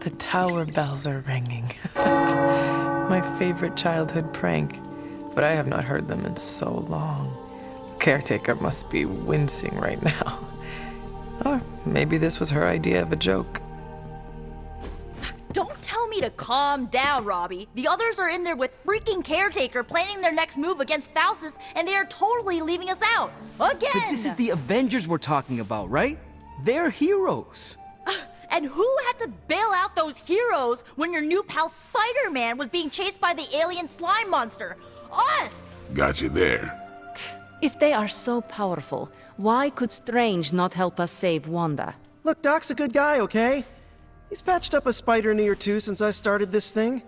The tower bells are ringing. My favorite childhood prank, but I have not heard them in so long. Caretaker must be wincing right now. Or maybe this was her idea of a joke. Don't tell me to calm down, Robbie. The others are in there with freaking Caretaker planning their next move against Faustus, and they are totally leaving us out. Again! But this is the Avengers we're talking about, right? They're heroes. And who had to bail out those heroes when your new pal Spider-Man was being chased by the alien slime monster? Us! Got you there. If they are so powerful, why could Strange not help us save Wanda? Look, Doc's a good guy, okay? He's patched up a spider knee or two since I started this thing.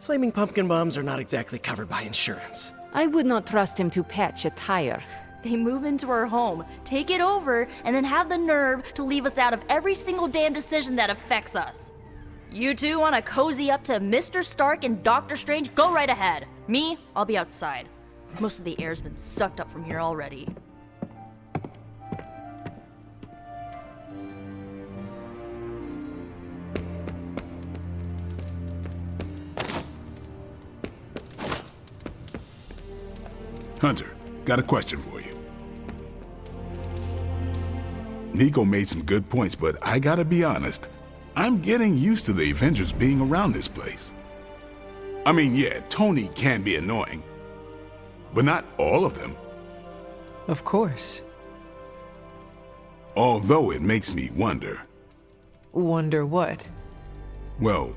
Flaming pumpkin bombs are not exactly covered by insurance. I would not trust him to patch a tire. They move into our home, take it over, and then have the nerve to leave us out of every single damn decision that affects us. You two want to cozy up to Mr. Stark and Doctor Strange? Go right ahead. Me, I'll be outside. Most of the air's been sucked up from here already. Hunter, got a question for you. Nico made some good points, but I gotta be honest. I'm getting used to the Avengers being around this place. I mean, yeah, Tony can be annoying, but not all of them. Of course. Although it makes me wonder. Wonder what? Well,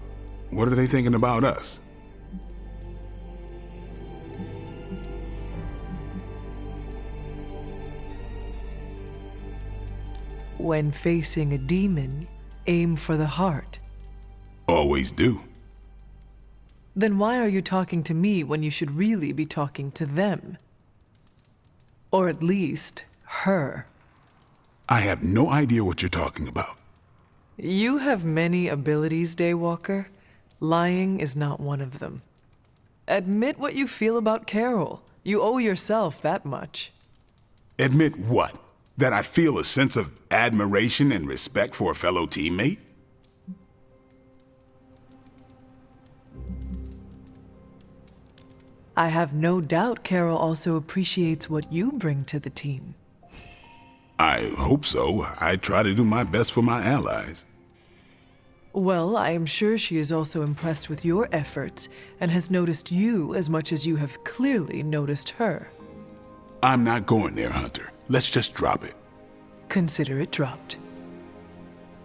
what are they thinking about us? When facing a demon, aim for the heart. Always do. Then why are you talking to me when you should really be talking to them? Or at least, her. I have no idea what you're talking about. You have many abilities, Daywalker. Lying is not one of them. Admit what you feel about Carol. You owe yourself that much. Admit what? That I feel a sense of admiration and respect for a fellow teammate? I have no doubt Carol also appreciates what you bring to the team. I hope so. I try to do my best for my allies. Well, I am sure she is also impressed with your efforts and has noticed you as much as you have clearly noticed her. I'm not going there, Hunter. Let's just drop it. Consider it dropped.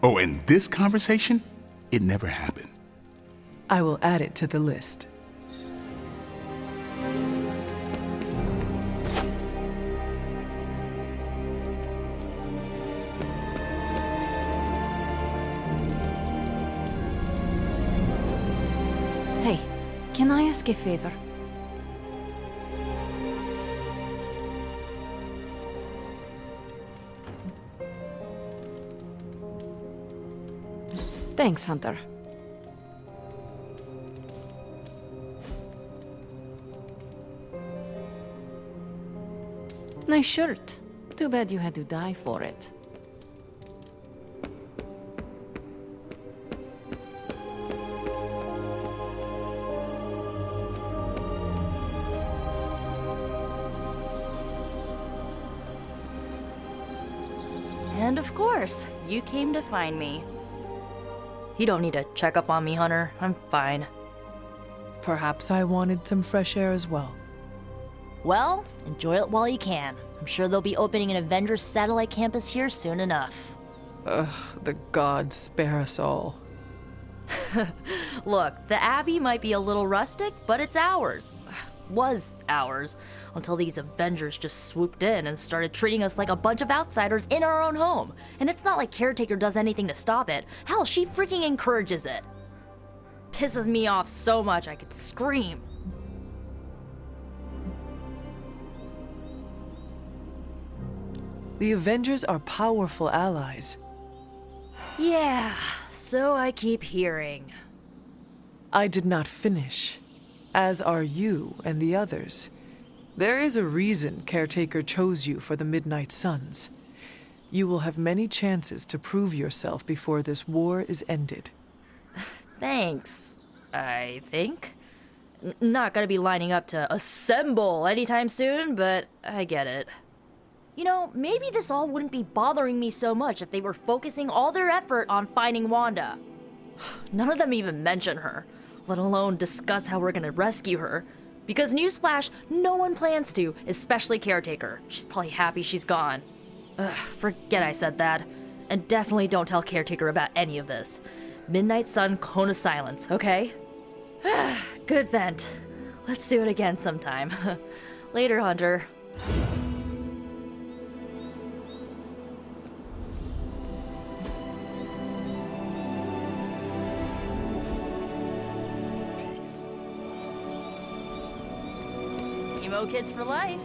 Oh, and this conversation? It never happened. I will add it to the list. Hey, can I ask a favor? Thanks, Hunter. Nice shirt. Too bad you had to die for it. And of course, you came to find me. You don't need to check up on me, Hunter. I'm fine. Perhaps I wanted some fresh air as well. Well, enjoy it while you can. I'm sure they'll be opening an Avengers satellite campus here soon enough. Ugh, the gods spare us all. Look, the Abbey might be a little rustic, but it's ours. Was ours. Until these Avengers just swooped in and started treating us like a bunch of outsiders in our own home. And it's not like Caretaker does anything to stop it. Hell, she freaking encourages it. Pisses me off so much I could scream. The Avengers are powerful allies. Yeah, so I keep hearing. I did not finish, as are you and the others. There is a reason Caretaker chose you for the Midnight Suns. You will have many chances to prove yourself before this war is ended. Thanks, I think. Not gonna be lining up to assemble anytime soon, but I get it. You know, maybe this all wouldn't be bothering me so much if they were focusing all their effort on finding Wanda. None of them even mention her, let alone discuss how we're gonna rescue her. Because newsflash, no one plans to, especially Caretaker. She's probably happy she's gone. Forget I said that. And definitely don't tell Caretaker about any of this. Midnight Sun, cone of silence, okay? Good vent. Let's do it again sometime. Later, Hunter. Emo kids for life.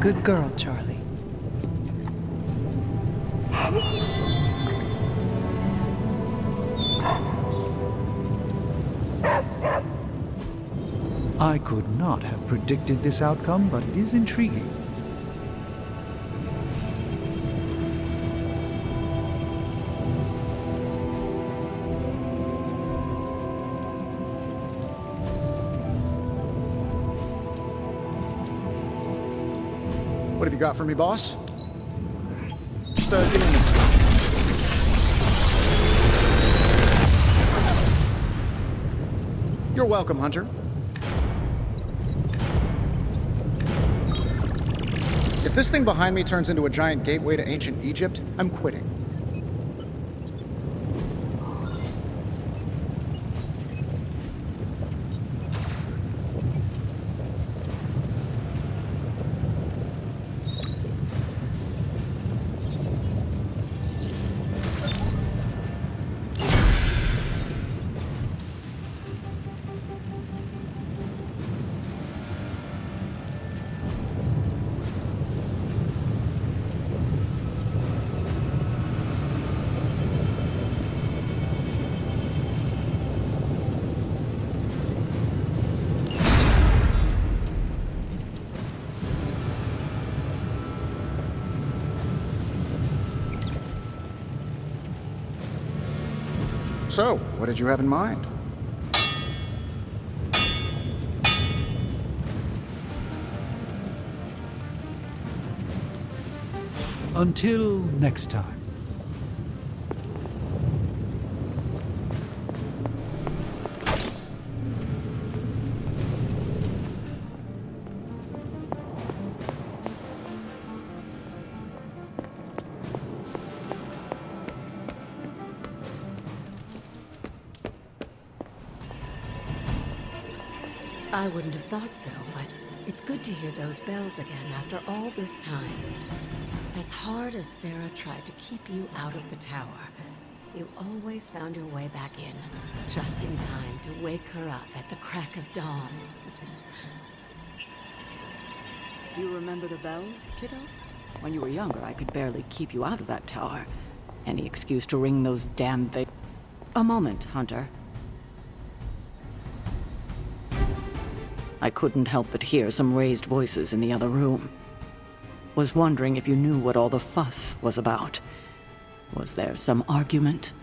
Good girl, Charlie. I could not have predicted this outcome, but it is intriguing. What have you got for me, boss? You're welcome, Hunter. If this thing behind me turns into a giant gateway to ancient Egypt, I'm quitting. So, what did you have in mind? Until next time. I wouldn't have thought so, but it's good to hear those bells again after all this time. As hard as Sarah tried to keep you out of the tower, you always found your way back in, just in time to wake her up at the crack of dawn. Do you remember the bells, kiddo? When you were younger, I could barely keep you out of that tower. Any excuse to ring those damn things. A moment, Hunter. I couldn't help but hear some raised voices in the other room. Was wondering if you knew what all the fuss was about. Was there some argument?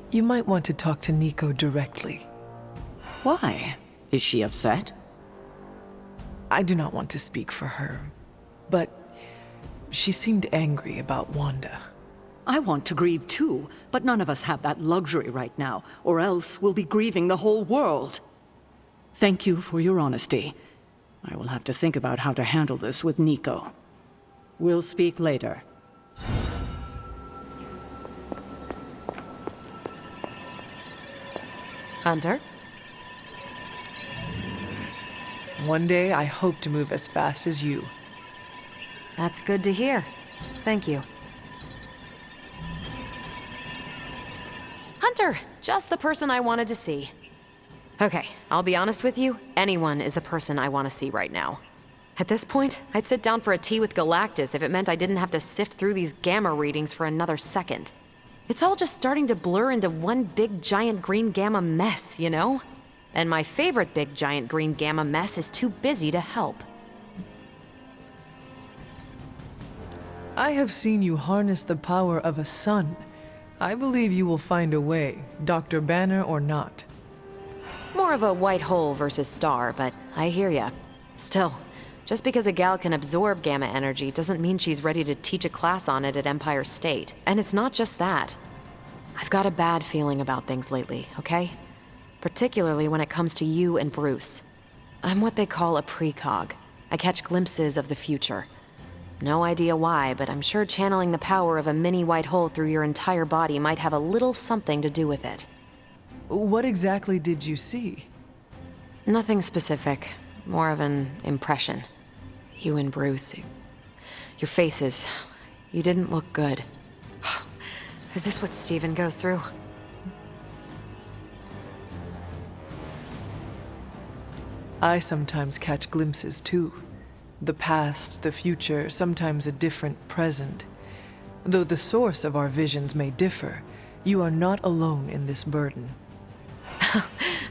You might want to talk to Nico directly. Why? Is she upset? I do not want to speak for her, but she seemed angry about Wanda. I want to grieve too, but none of us have that luxury right now, or else we'll be grieving the whole world. Thank you for your honesty. I will have to think about how to handle this with Nico. We'll speak later. Hunter? One day, I hope to move as fast as you. That's good to hear. Thank you. Hunter, just the person I wanted to see. Okay, I'll be honest with you, anyone is the person I want to see right now. At this point, I'd sit down for a tea with Galactus if it meant I didn't have to sift through these gamma readings for another second. It's all just starting to blur into one big giant green gamma mess, you know? And my favorite big giant green gamma mess is too busy to help. I have seen you harness the power of a sun. I believe you will find a way, Dr. Banner or not. More of a white hole versus star, but I hear ya. Still, just because a gal can absorb gamma energy doesn't mean she's ready to teach a class on it at Empire State. And it's not just that. I've got a bad feeling about things lately, okay? Particularly when it comes to you and Bruce. I'm what they call a precog. I catch glimpses of the future. No idea why, but I'm sure channeling the power of a mini white hole through your entire body might have a little something to do with it. What exactly did you see? Nothing specific. More of an impression. You and Bruce. Your faces. You didn't look good. Is this what Steven goes through? I sometimes catch glimpses too. The past, the future, sometimes a different present. Though the source of our visions may differ, you are not alone in this burden.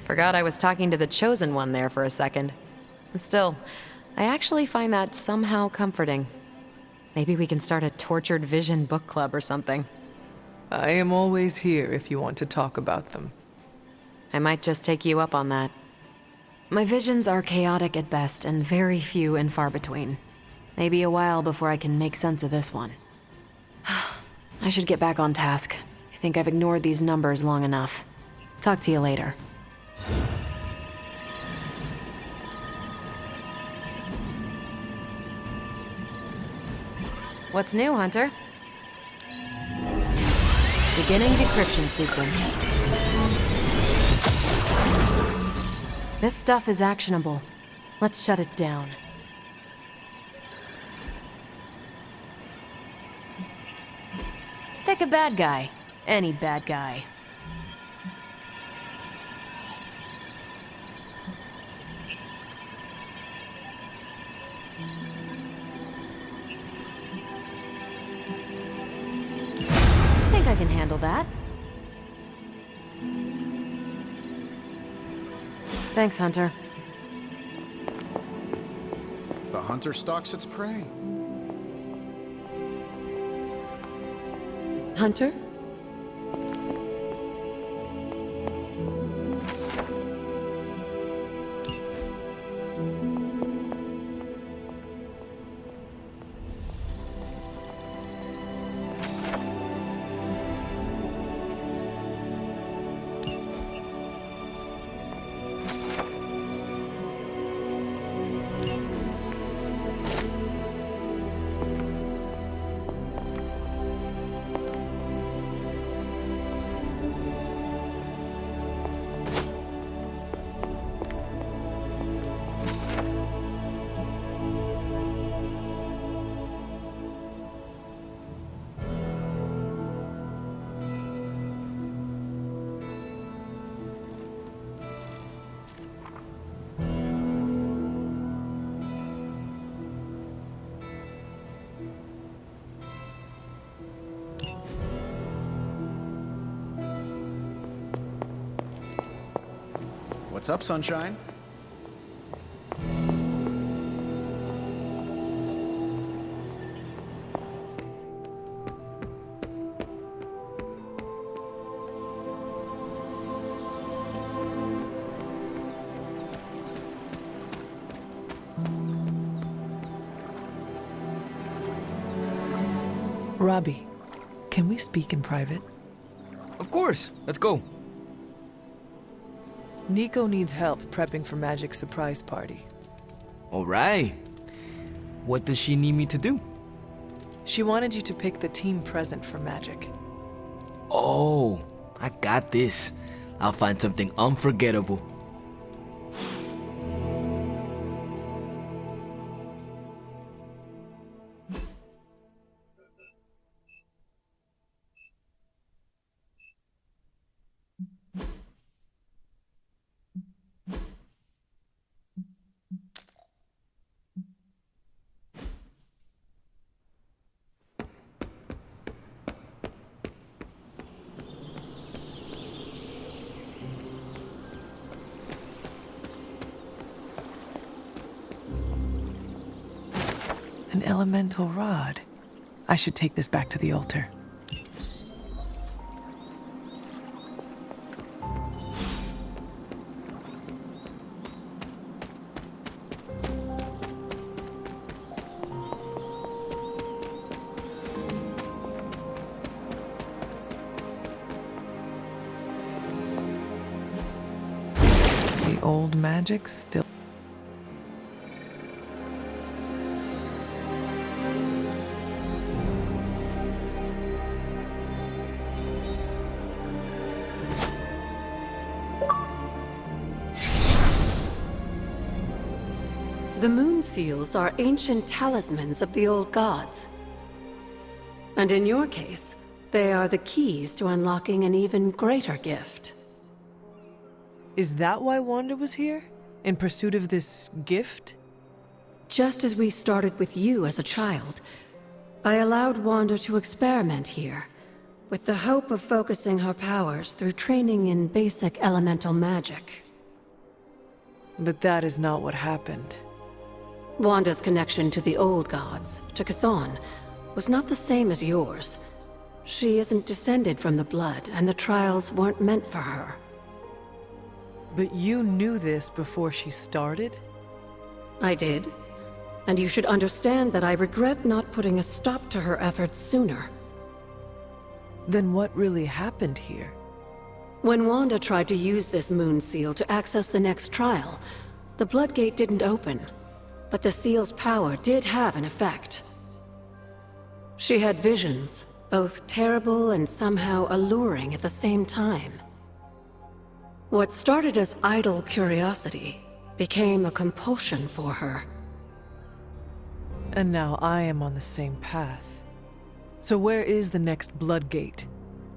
Forgot I was talking to the Chosen One there for a second. Still, I actually find that somehow comforting. Maybe we can start a tortured vision book club or something. I am always here if you want to talk about them. I might just take you up on that. My visions are chaotic at best and very few and far between. Maybe a while before I can make sense of this one. I should get back on task. I think I've ignored these numbers long enough. Talk to you later. What's new, Hunter? Beginning decryption sequence. This stuff is actionable. Let's shut it down. Pick a bad guy. Any bad guy. I think I can handle that. Thanks, Hunter. The hunter stalks its prey. Hunter? What's up, Sunshine? Robbie, Can we speak in private? Of course, let's go. Nico needs help prepping for Magik's surprise party. Alright. What does she need me to do? She wanted you to pick the team present for Magik. Oh, I got this. I'll find something unforgettable. An elemental rod. I should take this back to the altar. The old Magik still. The moon seals are ancient talismans of the old gods. And in your case, they are the keys to unlocking an even greater gift. Is that why Wanda was here? In pursuit of this gift? Just as we started with you as a child, I allowed Wanda to experiment here, with the hope of focusing her powers through training in basic elemental magic. But that is not what happened. Wanda's connection to the old gods, to Chthon, was not the same as yours. She isn't descended from the blood, and the trials weren't meant for her. But you knew this before she started? I did. And you should understand that I regret not putting a stop to her efforts sooner. Then what really happened here? When Wanda tried to use this moon seal to access the next trial, the Bloodgate didn't open. But the seal's power did have an effect. She had visions, both terrible and somehow alluring at the same time. What started as idle curiosity became a compulsion for her. And now I am on the same path. So where is the next Bloodgate?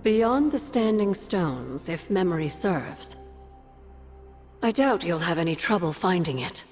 Beyond the Standing Stones, if memory serves. I doubt you'll have any trouble finding it.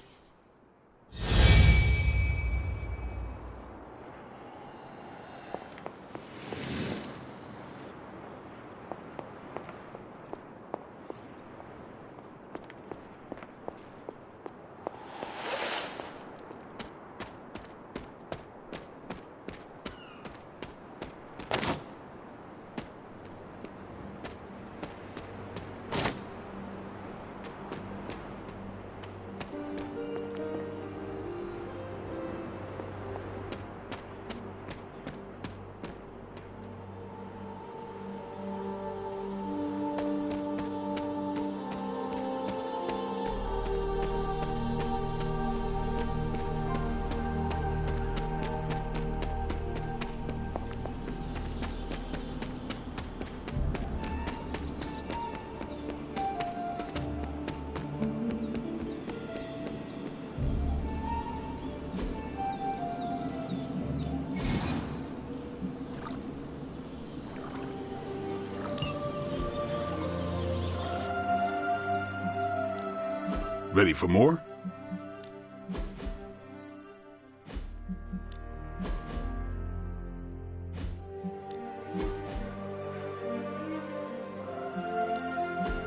Ready for more?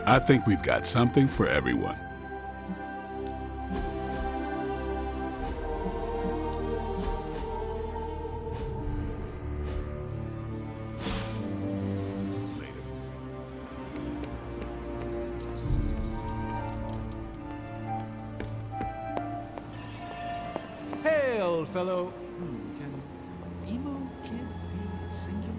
I think we've got something for everyone. Hail, fellow. Can emo kids be singular?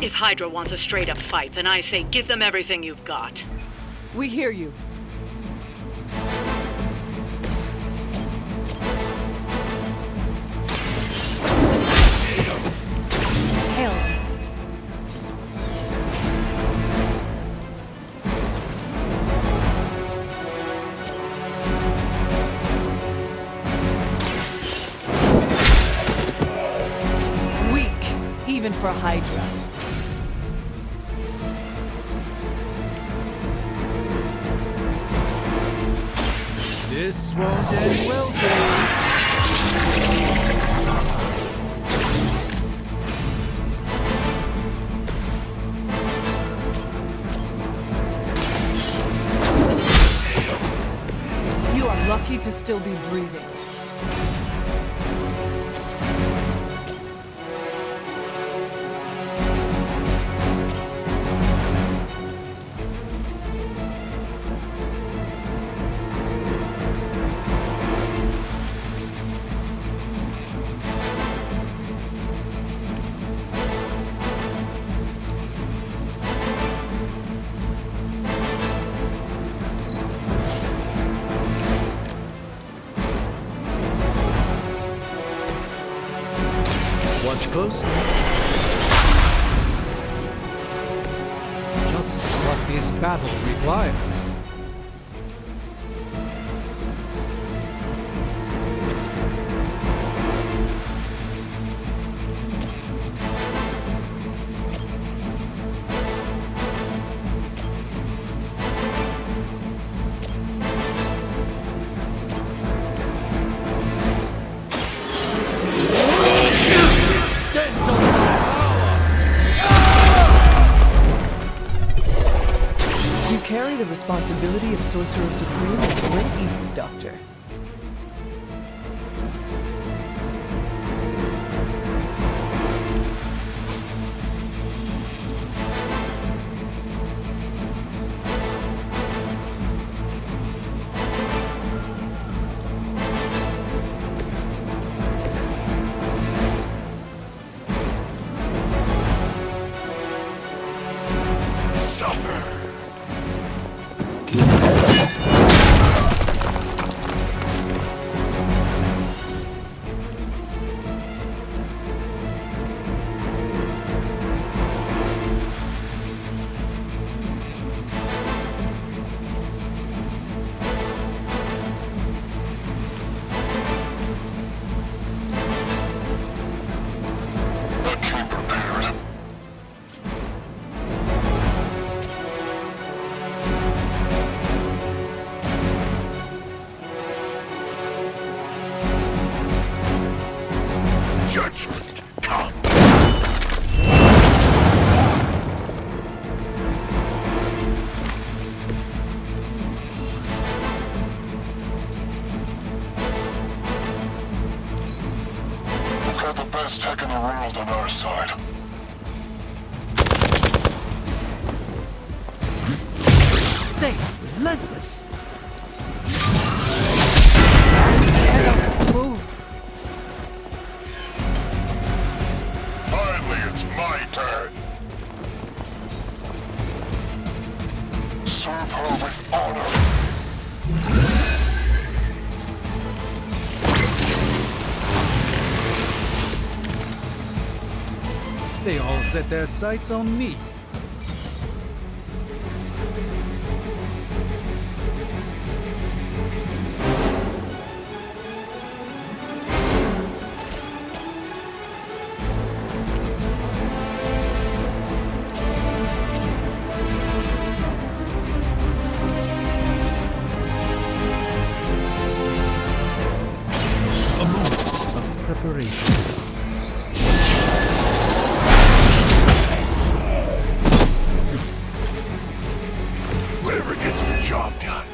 If Hydra wants a straight-up fight, then I say give them everything you've got. We hear you. Hell. Weak, even for Hydra. This won't end well, Dave. You are lucky to still be breathing. Watch closely. Just what this battle requires. Carry the responsibility of Sorcerer Supreme with great ease, Doctor. Judgment, come. We've got the best tech in the world on our side. They are relentless. Move. Finally, it's my turn. Serve her with honor. They all set their sights on me. A moment of preparation. Whatever gets the job done.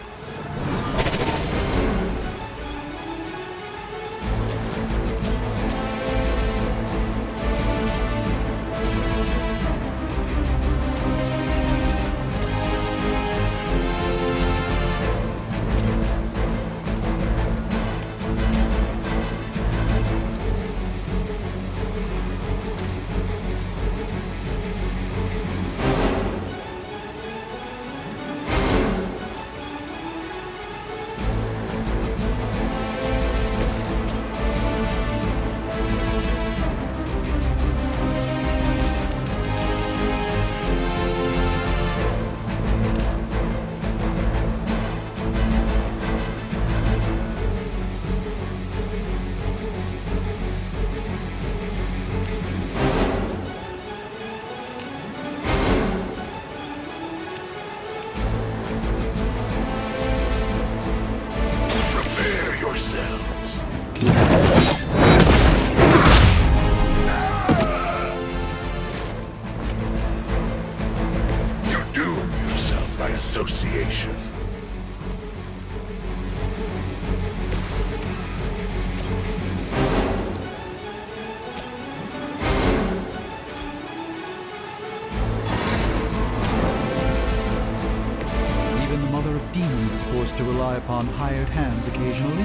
to rely upon hired hands occasionally?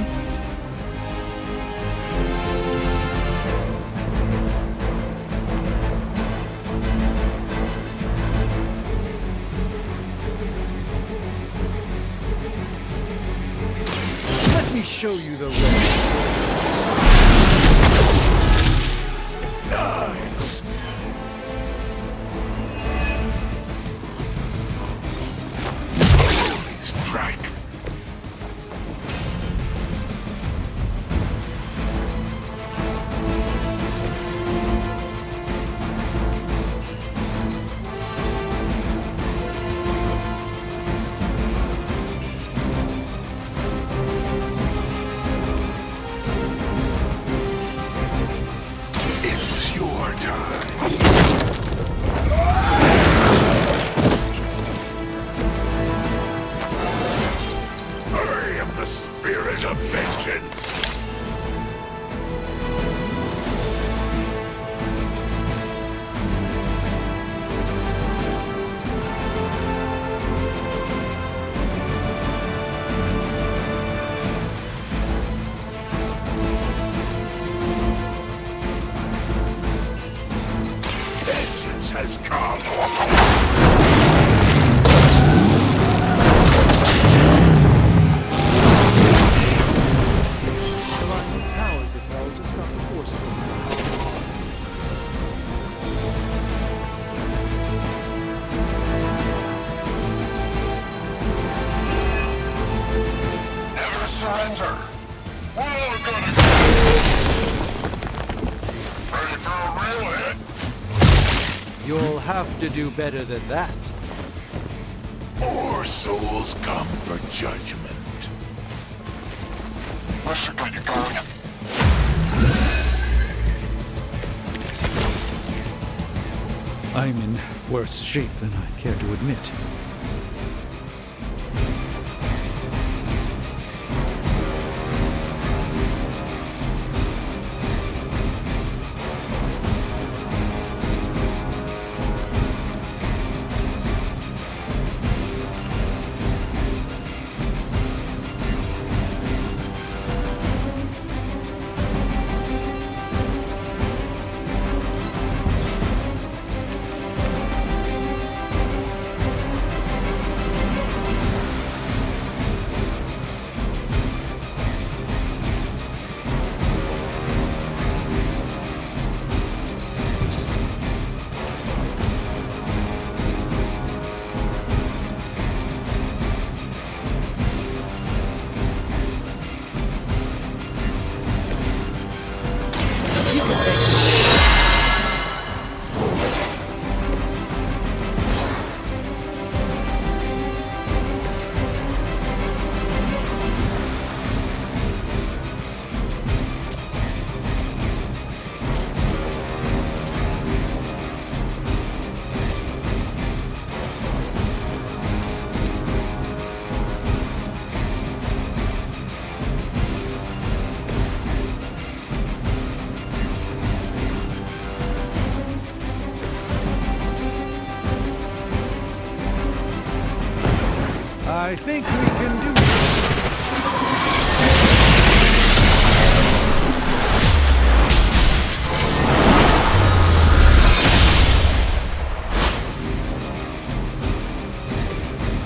Let me show you the way. Nice. Holy strike. It's your time. I am the spirit of vengeance. Vengeance has come. Relying on powers if held to stop the forces of Never surrender. We're all gonna go. Ready for a real hit? You'll have to do better than that. More souls come for judgment. Let's get you going. I'm in worse shape than I care to admit. I think we can do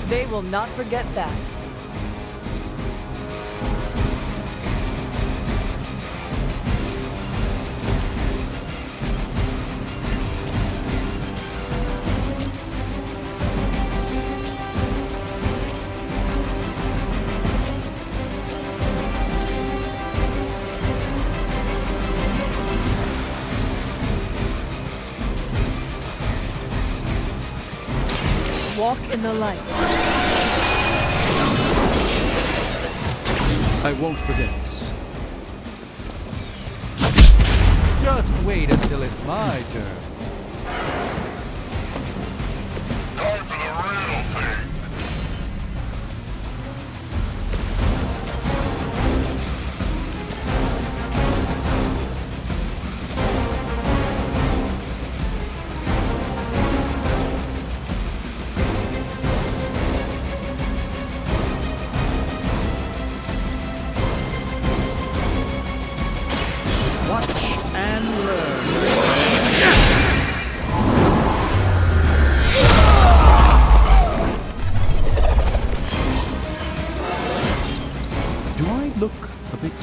They will not forget that. Walk in the light. I won't forget this. Just wait until it's my turn. Time for the real thing.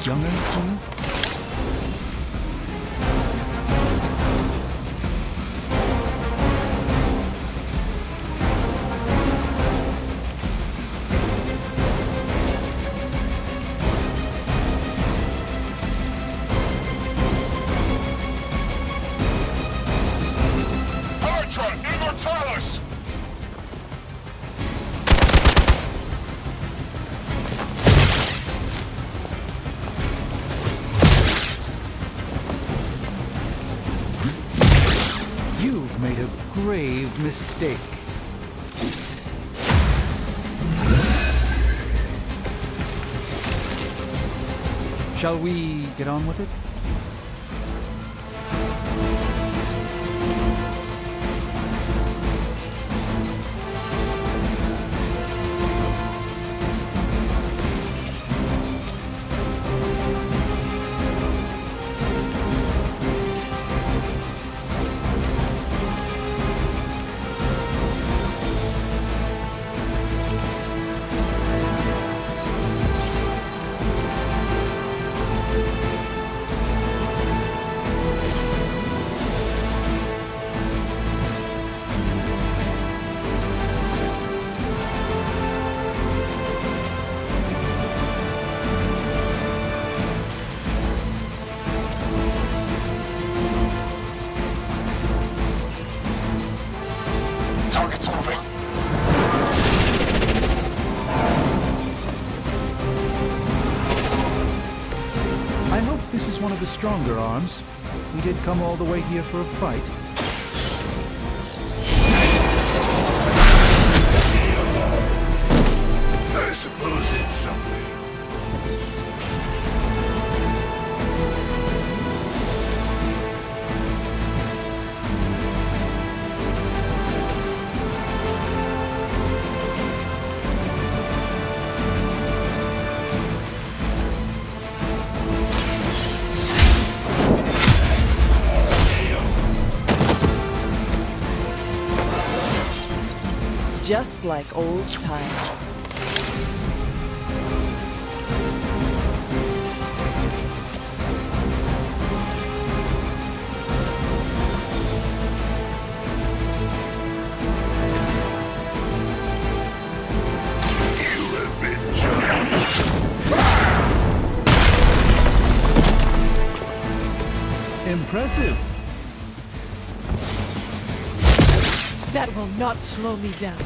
looks younger to me. You've made a grave mistake. Shall we get on with it? Target's moving. I hope this is one of the stronger arms. We did come all the way here for a fight. I suppose it's something. Just like old times. Impressive. That will not slow me down.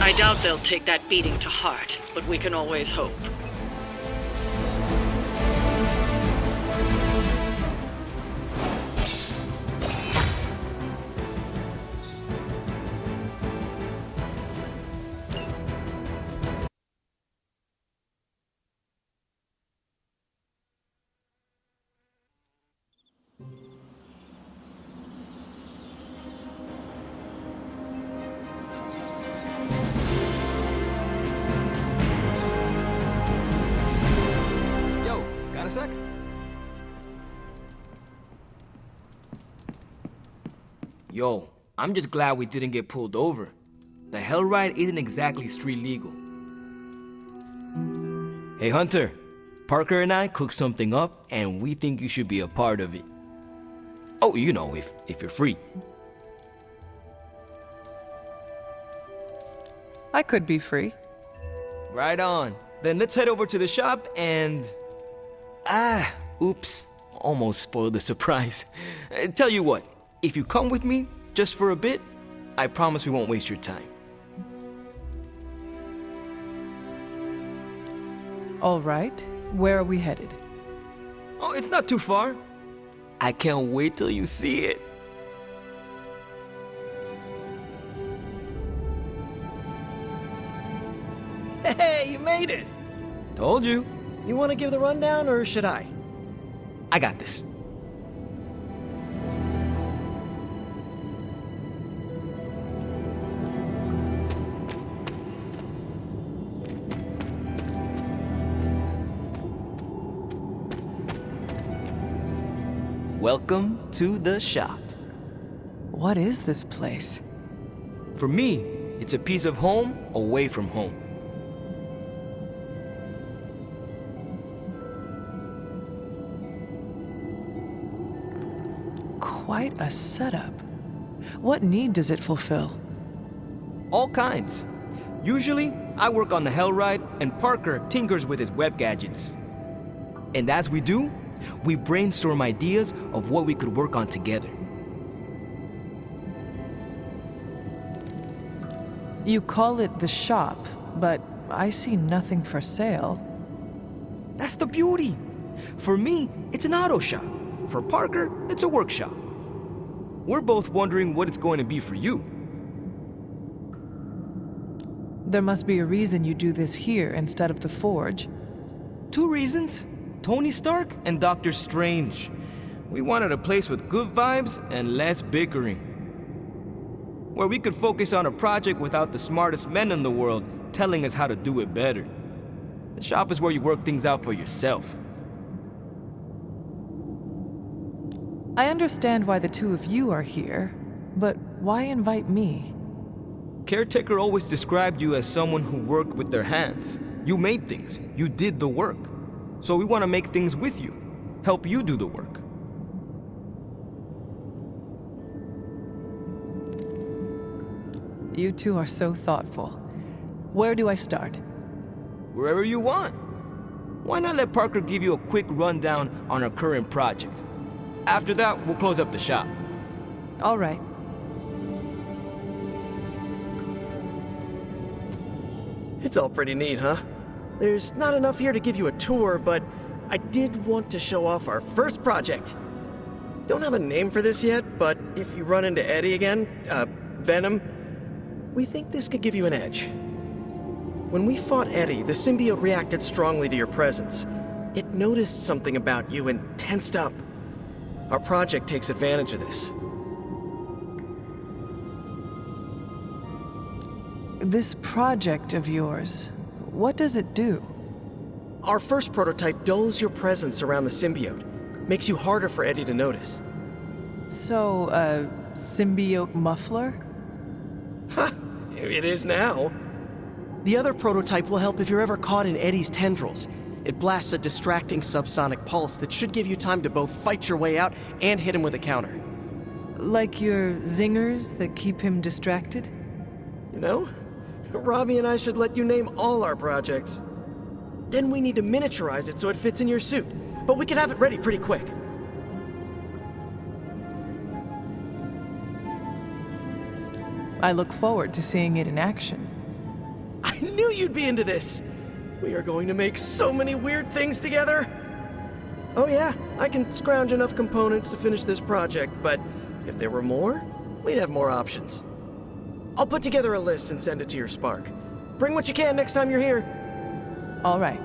I doubt they'll take that beating to heart, but we can always hope. Got a sec? Yo, I'm just glad we didn't get pulled over. The hell ride isn't exactly street legal. Hey Hunter, Parker and I cooked something up and we think you should be a part of it. Oh, you know, if you're free. I could be free. Right on. Then let's head over to the shop and... oops. Almost spoiled the surprise. Tell you what, if you come with me, just for a bit, I promise we won't waste your time. All right. Where are we headed? Oh, it's not too far. I can't wait till you see it. Hey, you made it! Told you. You want to give the rundown, or should I? I got this. Welcome to the shop. What is this place? For me, it's a piece of home away from home. Quite a setup. What need does it fulfill? All kinds. Usually, I work on the Hellride and Parker tinkers with his web gadgets. And as we do, we brainstorm ideas of what we could work on together. You call it the shop, but I see nothing for sale. That's the beauty. For me, it's an auto shop. For Parker, it's a workshop. We're both wondering what it's going to be for you. There must be a reason you do this here instead of the Forge. 2 reasons. Tony Stark and Doctor Strange. We wanted a place with good vibes and less bickering. Where we could focus on a project without the smartest men in the world telling us how to do it better. The shop is where you work things out for yourself. I understand why the two of you are here, but why invite me? Caretaker always described you as someone who worked with their hands. You made things. You did the work. So we want to make things with you. Help you do the work. You two are so thoughtful. Where do I start? Wherever you want. Why not let Parker give you a quick rundown on our current project? After that, we'll close up the shop. All right. It's all pretty neat, huh? There's not enough here to give you a tour, but I did want to show off our first project. Don't have a name for this yet, but if you run into Eddie again, Venom, we think this could give you an edge. When we fought Eddie, the symbiote reacted strongly to your presence. It noticed something about you and tensed up. Our project takes advantage of this. This project of yours, what does it do? Our first prototype dulls your presence around the symbiote. Makes you harder for Eddie to notice. So, a symbiote muffler? Ha! It is now. The other prototype will help if you're ever caught in Eddie's tendrils. It blasts a distracting subsonic pulse that should give you time to both fight your way out and hit him with a counter. Like your zingers that keep him distracted? You know, Robbie and I should let you name all our projects. Then we need to miniaturize it so it fits in your suit. But we can have it ready pretty quick. I look forward to seeing it in action. I knew you'd be into this! We are going to make so many weird things together! Oh yeah, I can scrounge enough components to finish this project, but if there were more, we'd have more options. I'll put together a list and send it to your Spark. Bring what you can next time you're here. All right.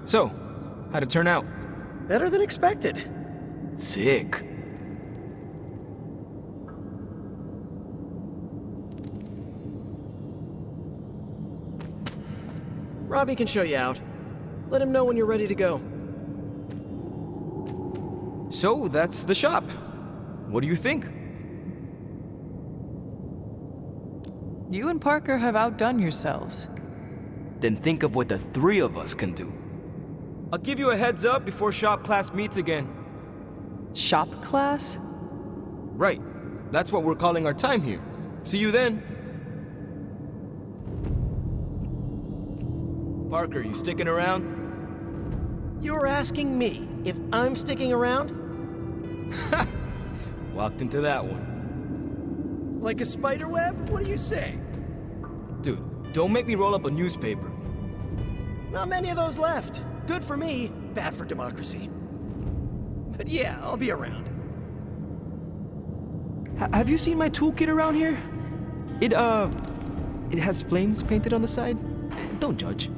So, how'd it turn out? Better than expected. Sick. Robbie can show you out. Let him know when you're ready to go. So, that's the shop. What do you think? You and Parker have outdone yourselves. Then think of what the 3 of us can do. I'll give you a heads up before shop class meets again. Shop class? Right. That's what we're calling our time here. See you then. Parker, you sticking around? You're asking me if I'm sticking around? Walked into that one. Like a spider web? What do you say? Dude, don't make me roll up a newspaper. Not many of those left. Good for me, bad for democracy. But yeah, I'll be around. Have you seen my toolkit around here? It has flames painted on the side. Don't judge.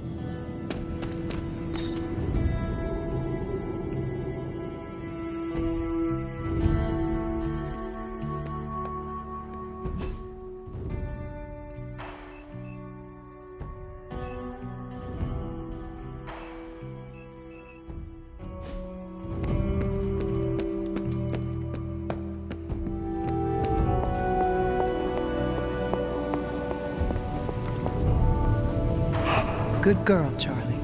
Good girl, Charlie.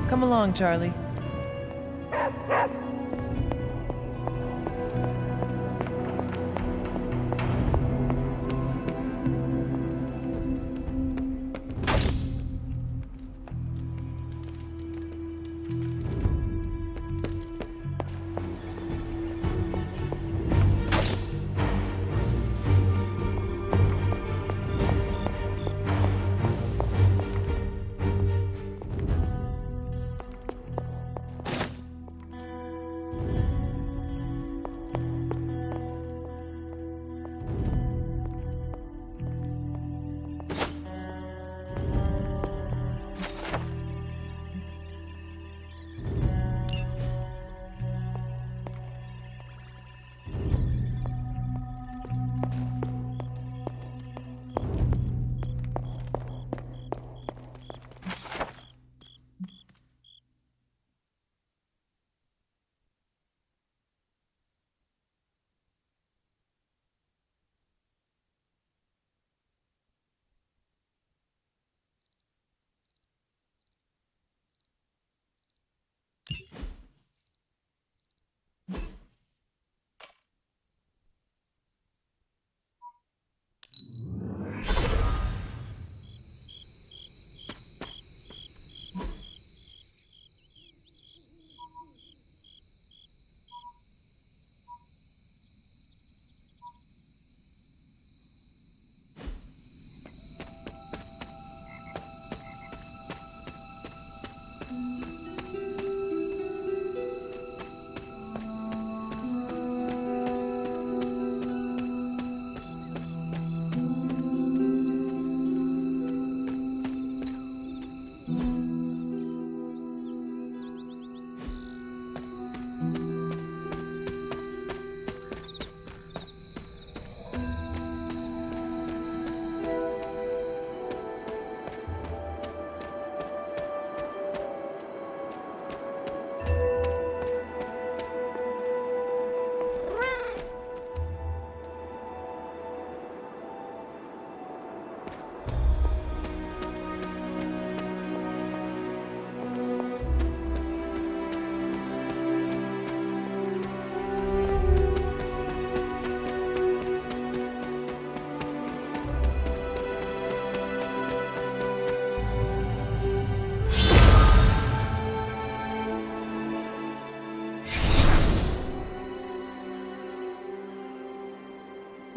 Come along, Charlie.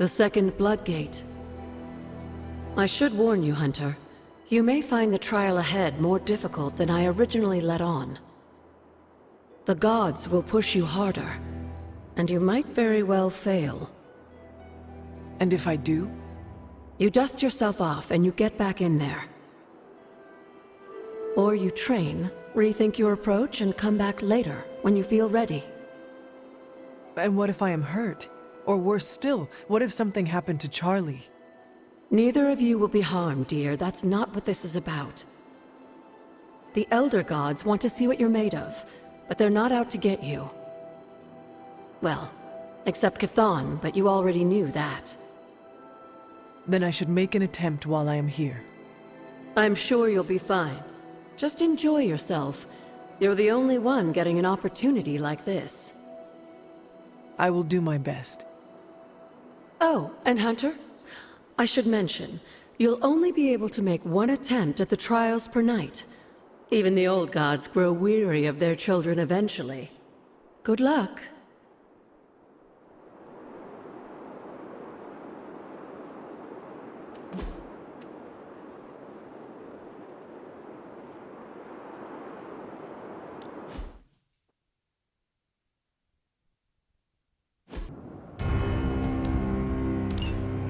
The second Bloodgate. I should warn you, Hunter. You may find the trial ahead more difficult than I originally let on. The gods will push you harder, and you might very well fail. And if I do? You dust yourself off and you get back in there. Or you train, rethink your approach, and come back later, when you feel ready. And what if I am hurt? Or worse still, what if something happened to Charlie? Neither of you will be harmed, dear. That's not what this is about. The Elder Gods want to see what you're made of, but they're not out to get you. Well, except Chthon, but you already knew that. Then I should make an attempt while I am here. I'm sure you'll be fine. Just enjoy yourself. You're the only one getting an opportunity like this. I will do my best. Oh, and Hunter? I should mention, You'll only be able to make one attempt at the trials per night. Even the old gods grow weary of their children eventually. Good luck.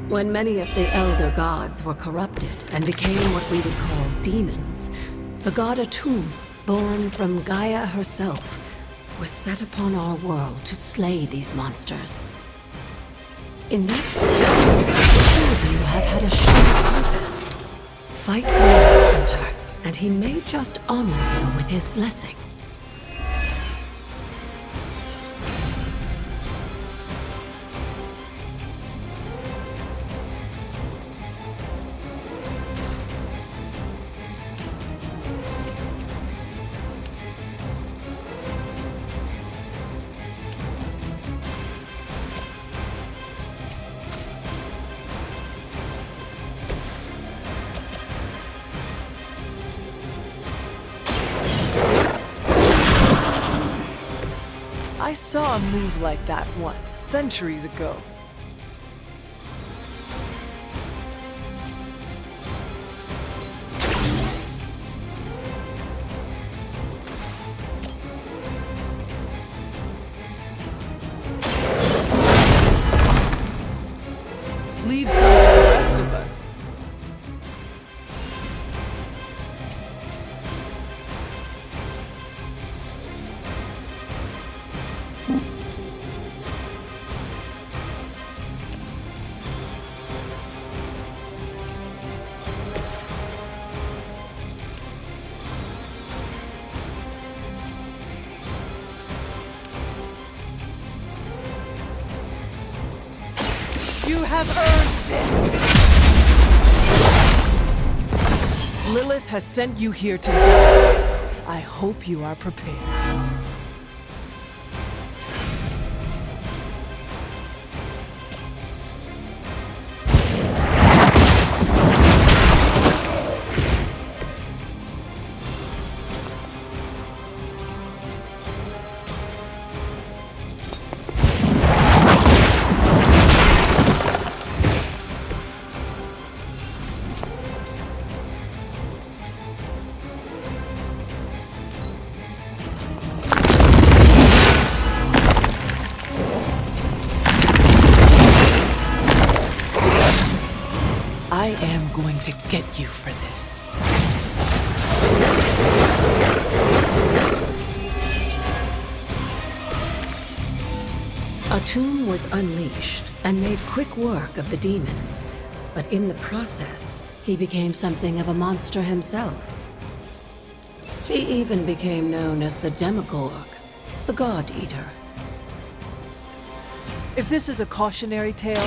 When many of the elder gods were corrupted and became what we would call demons, the god Atum, born from Gaia herself, was set upon our world to slay these monsters. In that sense, the two of you have had a shared purpose. Fight well, Hunter, and he may just honor you with his blessing. I saw a move like that once, centuries ago. Leave some for the rest of us. You have earned this! Lilith has sent you here to die. I hope you are prepared. I am going to get you for this. Atum was unleashed and made quick work of the demons, but in the process, he became something of a monster himself. He even became known as the Demogorg, the God Eater. If this is a cautionary tale,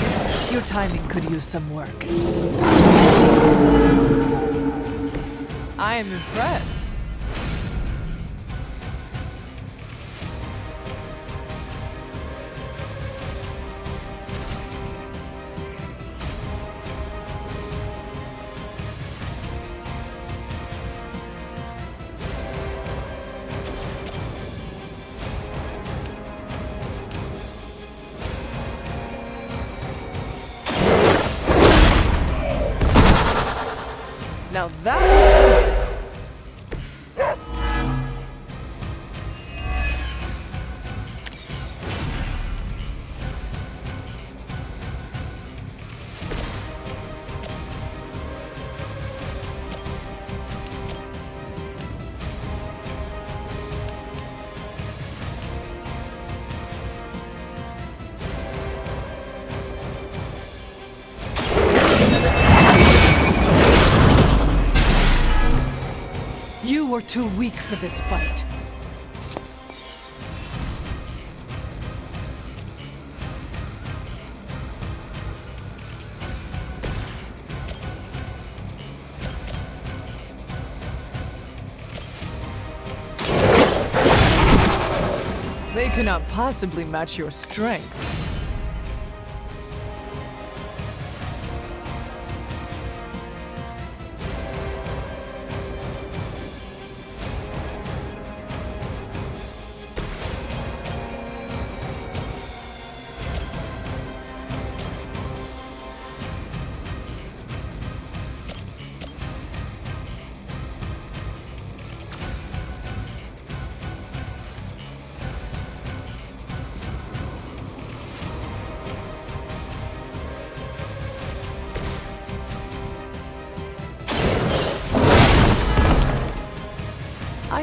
your timing could use some work. I am impressed. Now that was something. You were too weak for this fight. They cannot possibly match your strength.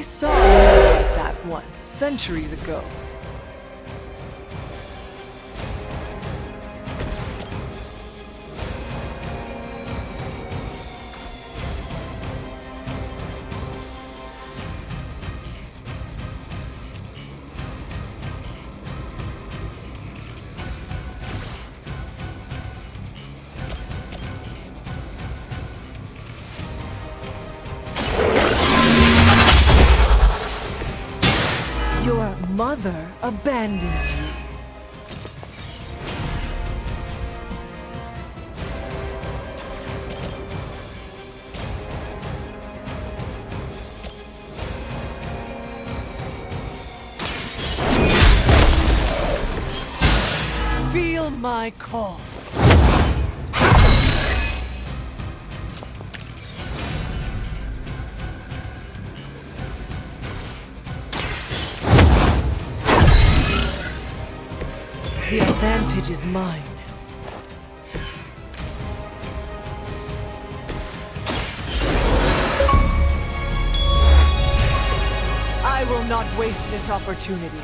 I saw a movie like that once, centuries ago. Your mother abandoned you. Feel my call. The advantage is mine. I will not waste this opportunity.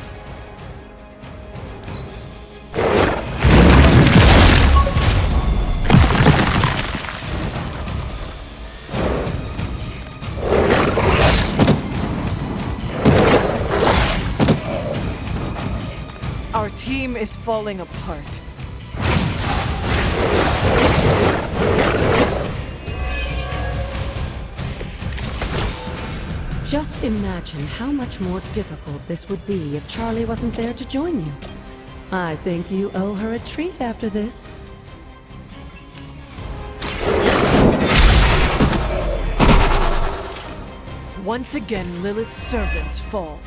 Our team is falling apart. Just imagine how much more difficult this would be if Charlie wasn't there to join you. I think you owe her a treat after this. Once again, Lilith's servants fall.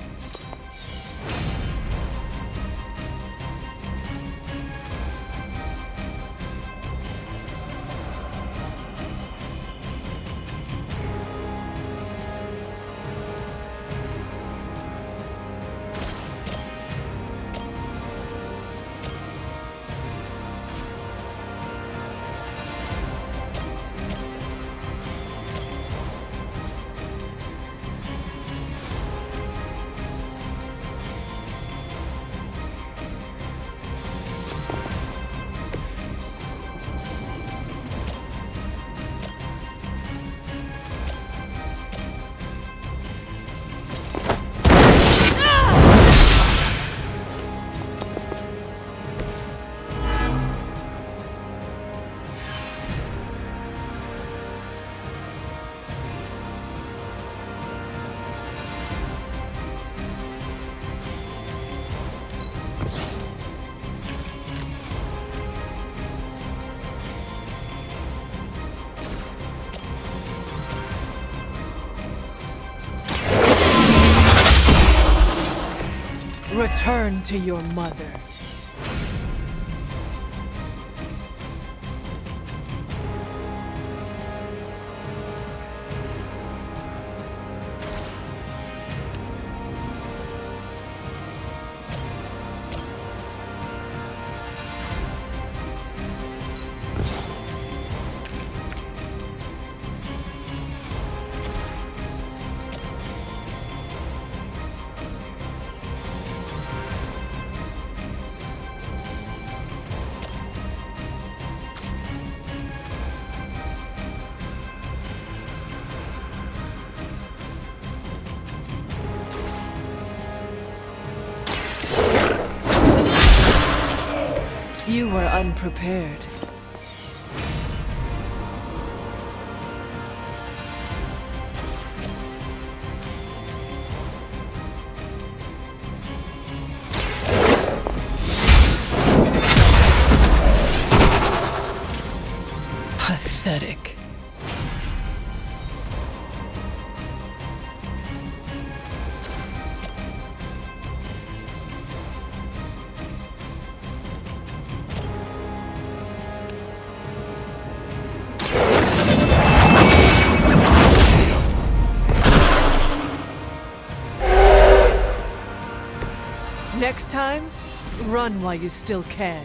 Return to your mother. You were unprepared. Pathetic. Next time, run while you still can.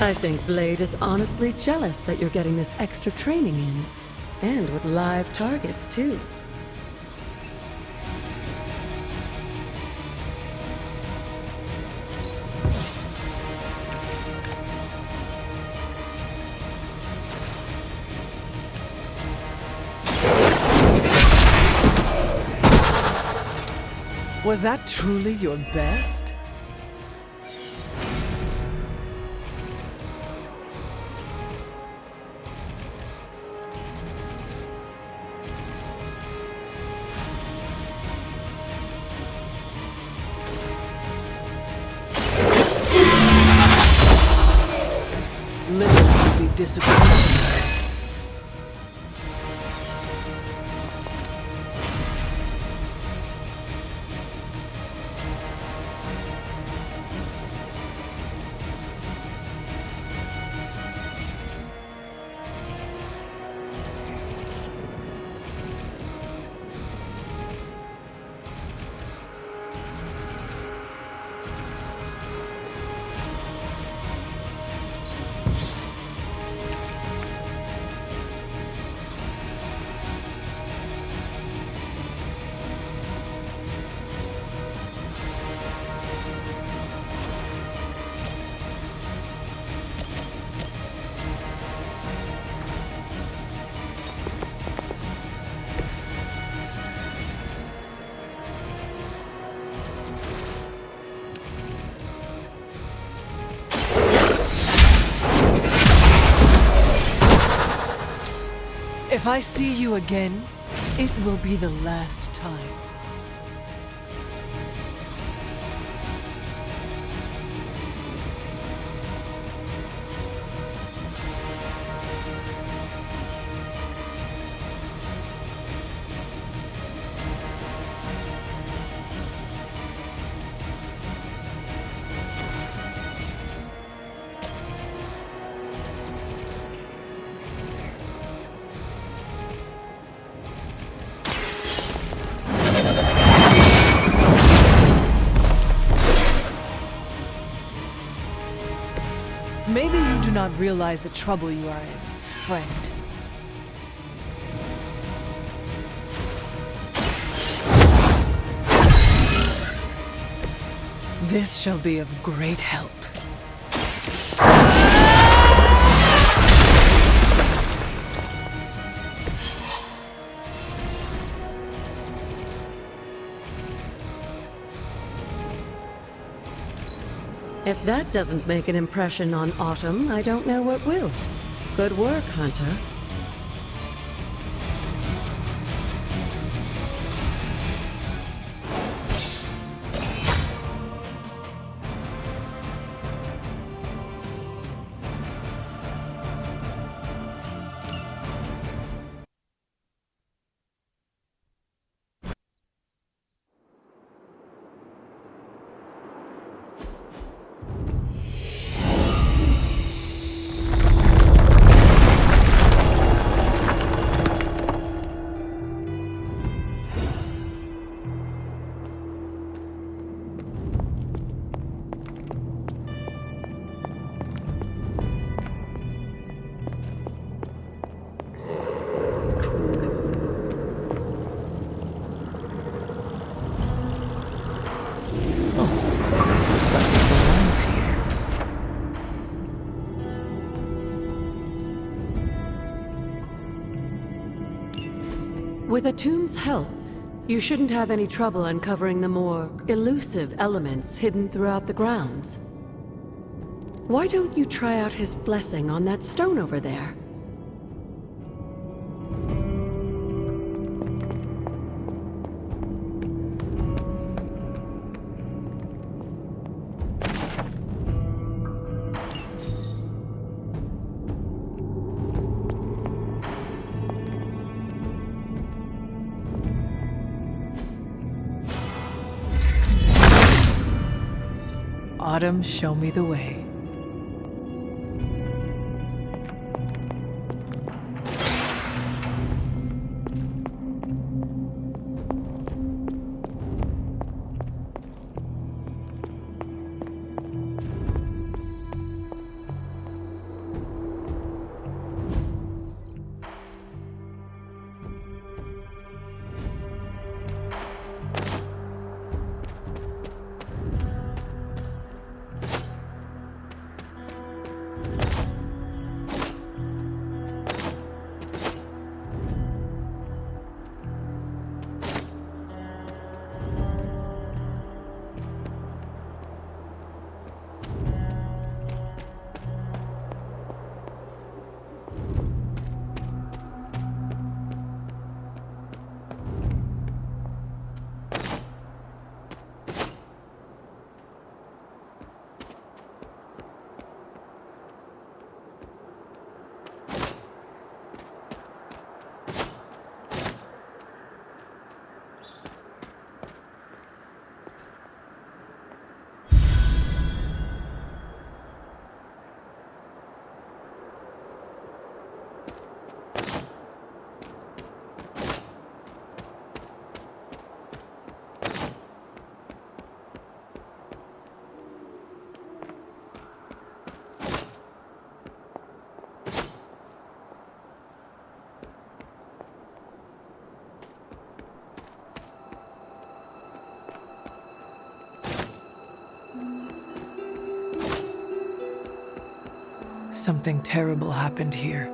I think Blade is honestly jealous that you're getting this extra training in. And with live targets, too. Was that truly your best? Lilith will be disappointed. If I see you again, it will be the last time. Maybe you do not realize the trouble you are in, friend. This shall be of great help. If that doesn't make an impression on Autumn, I don't know what will. Good work, Hunter. With a tomb's help, you shouldn't have any trouble uncovering the more elusive elements hidden throughout the grounds. Why don't you try out his blessing on that stone over there? Autumn, show me the way. Something terrible happened here.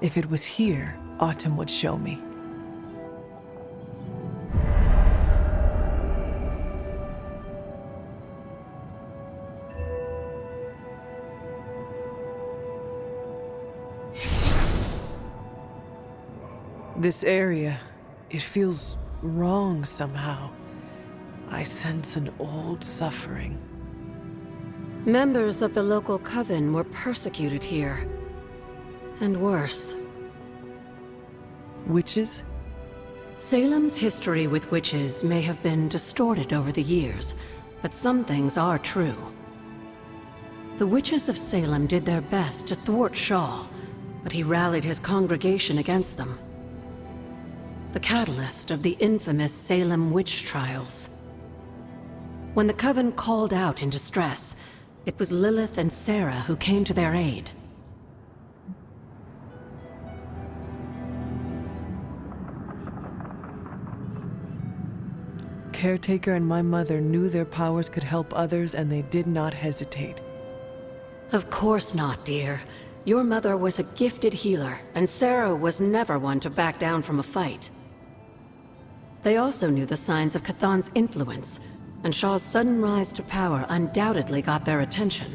If it was here, Autumn would show me. This area, it feels wrong somehow. I sense an old suffering. Members of the local coven were persecuted here. And worse. Witches? Salem's history with witches may have been distorted over the years, but some things are true. The witches of Salem did their best to thwart Shaw, but he rallied his congregation against them. The catalyst of the infamous Salem witch trials. When the coven called out in distress, it was Lilith and Sarah who came to their aid. Caretaker and my mother knew their powers could help others, and they did not hesitate. Of course not, dear. Your mother was a gifted healer, and Sarah was never one to back down from a fight. They also knew the signs of Chthon's influence, and Shaw's sudden rise to power undoubtedly got their attention.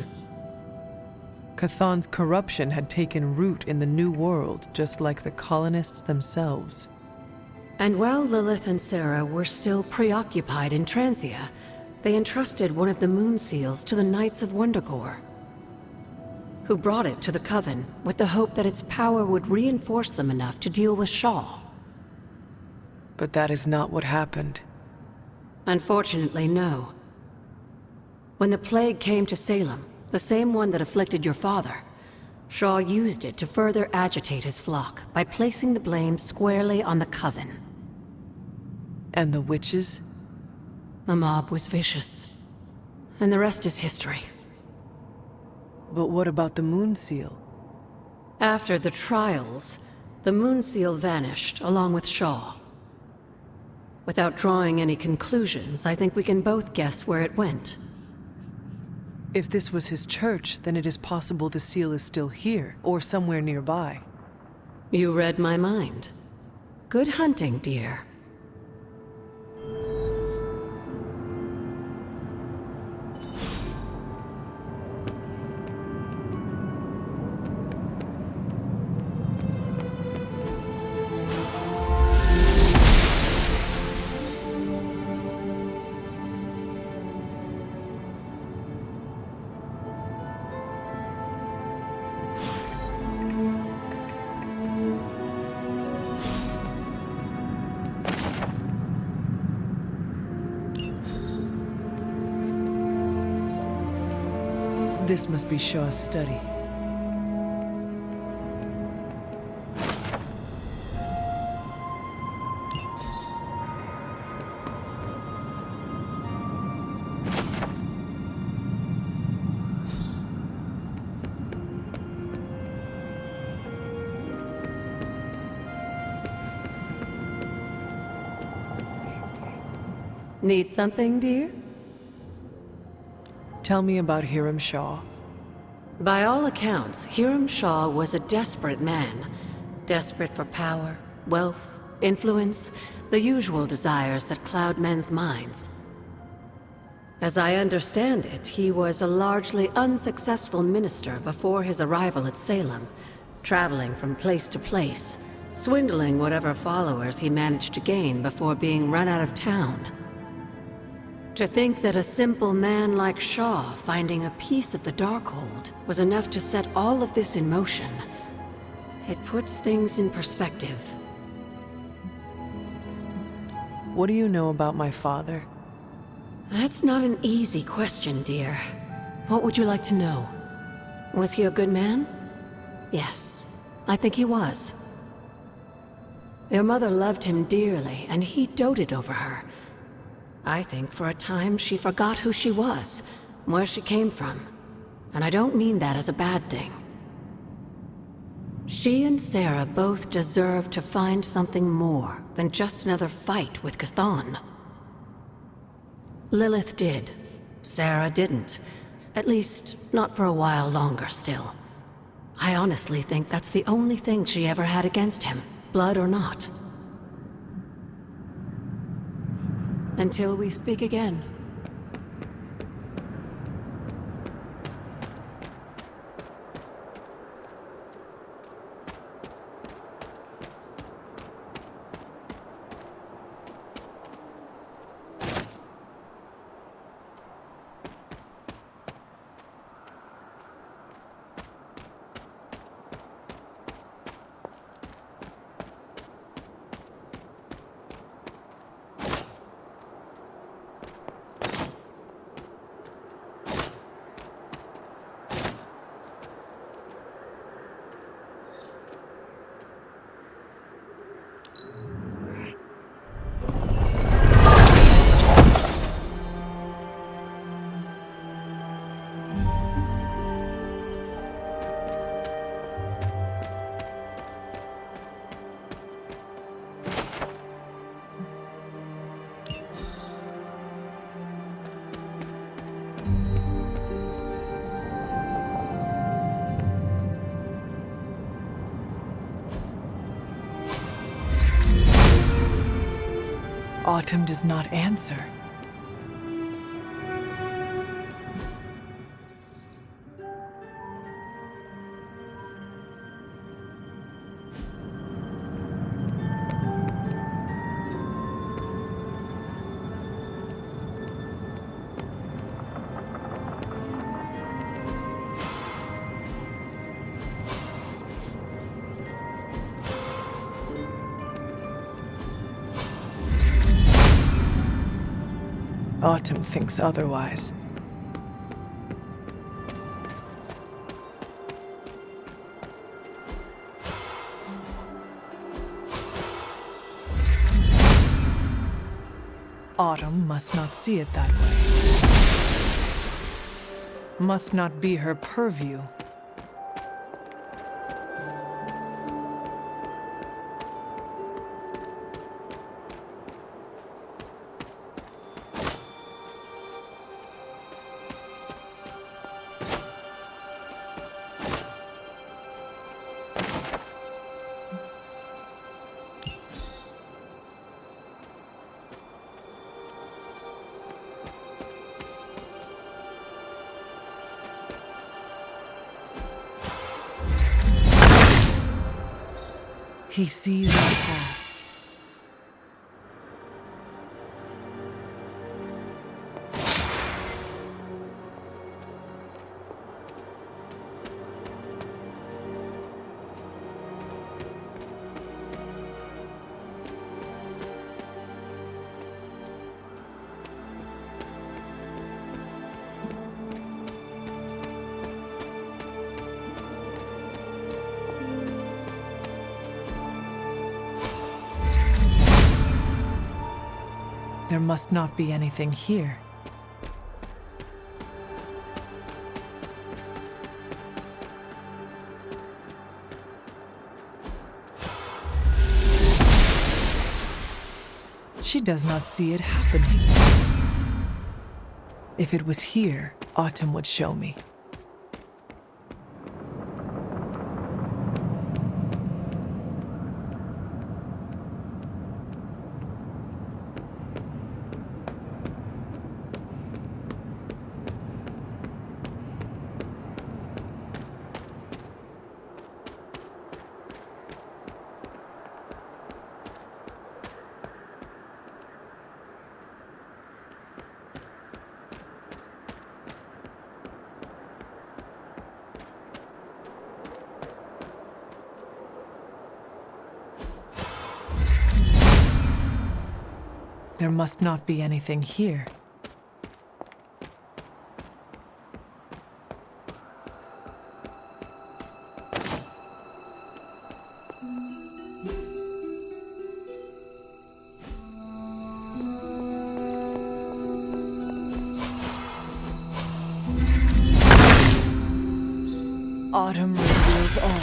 Chthon's corruption had taken root in the New World, just like the colonists themselves. And while Lilith and Sarah were still preoccupied in Transia, they entrusted one of the moon seals to the Knights of Wondergore, who brought it to the Coven with the hope that its power would reinforce them enough to deal with Shaw. But that is not what happened. Unfortunately, no. When the plague came to Salem, the same one that afflicted your father, Shaw used it to further agitate his flock by placing the blame squarely on the Coven. And the witches? The mob was vicious. And the rest is history. But what about the moon seal? After the trials, the moon seal vanished along with Shaw. Without drawing any conclusions, I think we can both guess where it went. If this was his church, then it is possible the seal is still here, or somewhere nearby. You read my mind. Good hunting, dear. This must be Shaw's study. Need something, dear? Tell me about Hiram Shaw. By all accounts, Hiram Shaw was a desperate man. Desperate for power, wealth, influence, the usual desires that cloud men's minds. As I understand it, he was a largely unsuccessful minister before his arrival at Salem, traveling from place to place, swindling whatever followers he managed to gain before being run out of town. To think that a simple man like Shaw finding a piece of the Darkhold was enough to set all of this in motion, it puts things in perspective. What do you know about my father? That's not an easy question, dear. What would you like to know? Was he a good man? Yes, I think he was. Your mother loved him dearly, and he doted over her. I think for a time she forgot who she was, where she came from. And I don't mean that as a bad thing. She and Sarah both deserve to find something more than just another fight with Chthon. Lilith did. Sarah didn't. At least, not for a while longer still. I honestly think that's the only thing she ever had against him, blood or not. Until we speak again. Autumn does not answer. Autumn thinks otherwise. Autumn must not see it that way. Must not be her purview. He sees our path. There must not be anything here. She does not see it happening. If it was here, Autumn would show me. There must not be anything here. Autumn reveals all.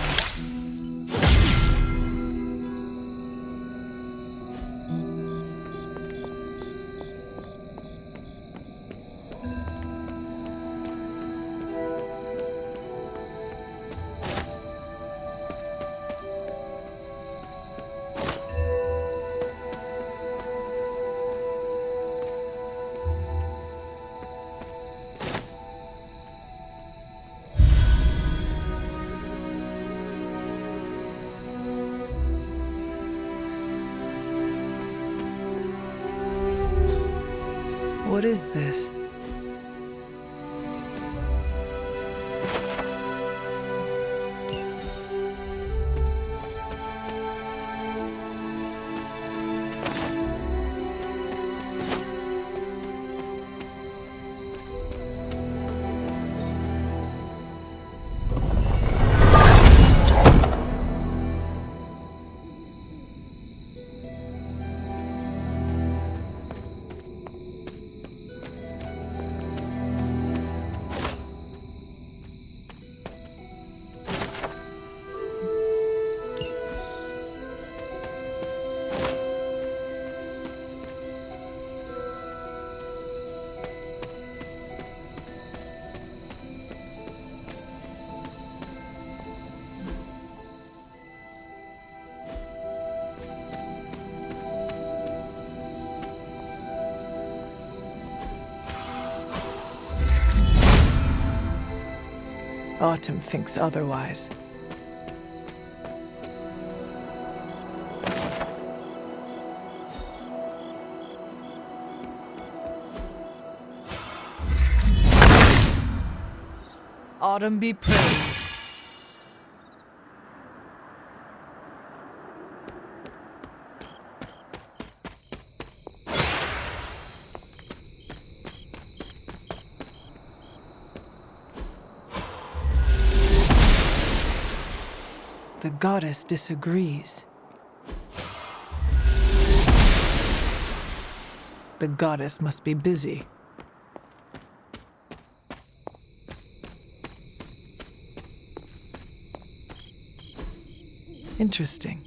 What is this? Autumn thinks otherwise. Autumn be praised. The goddess disagrees. The goddess must be busy. Interesting.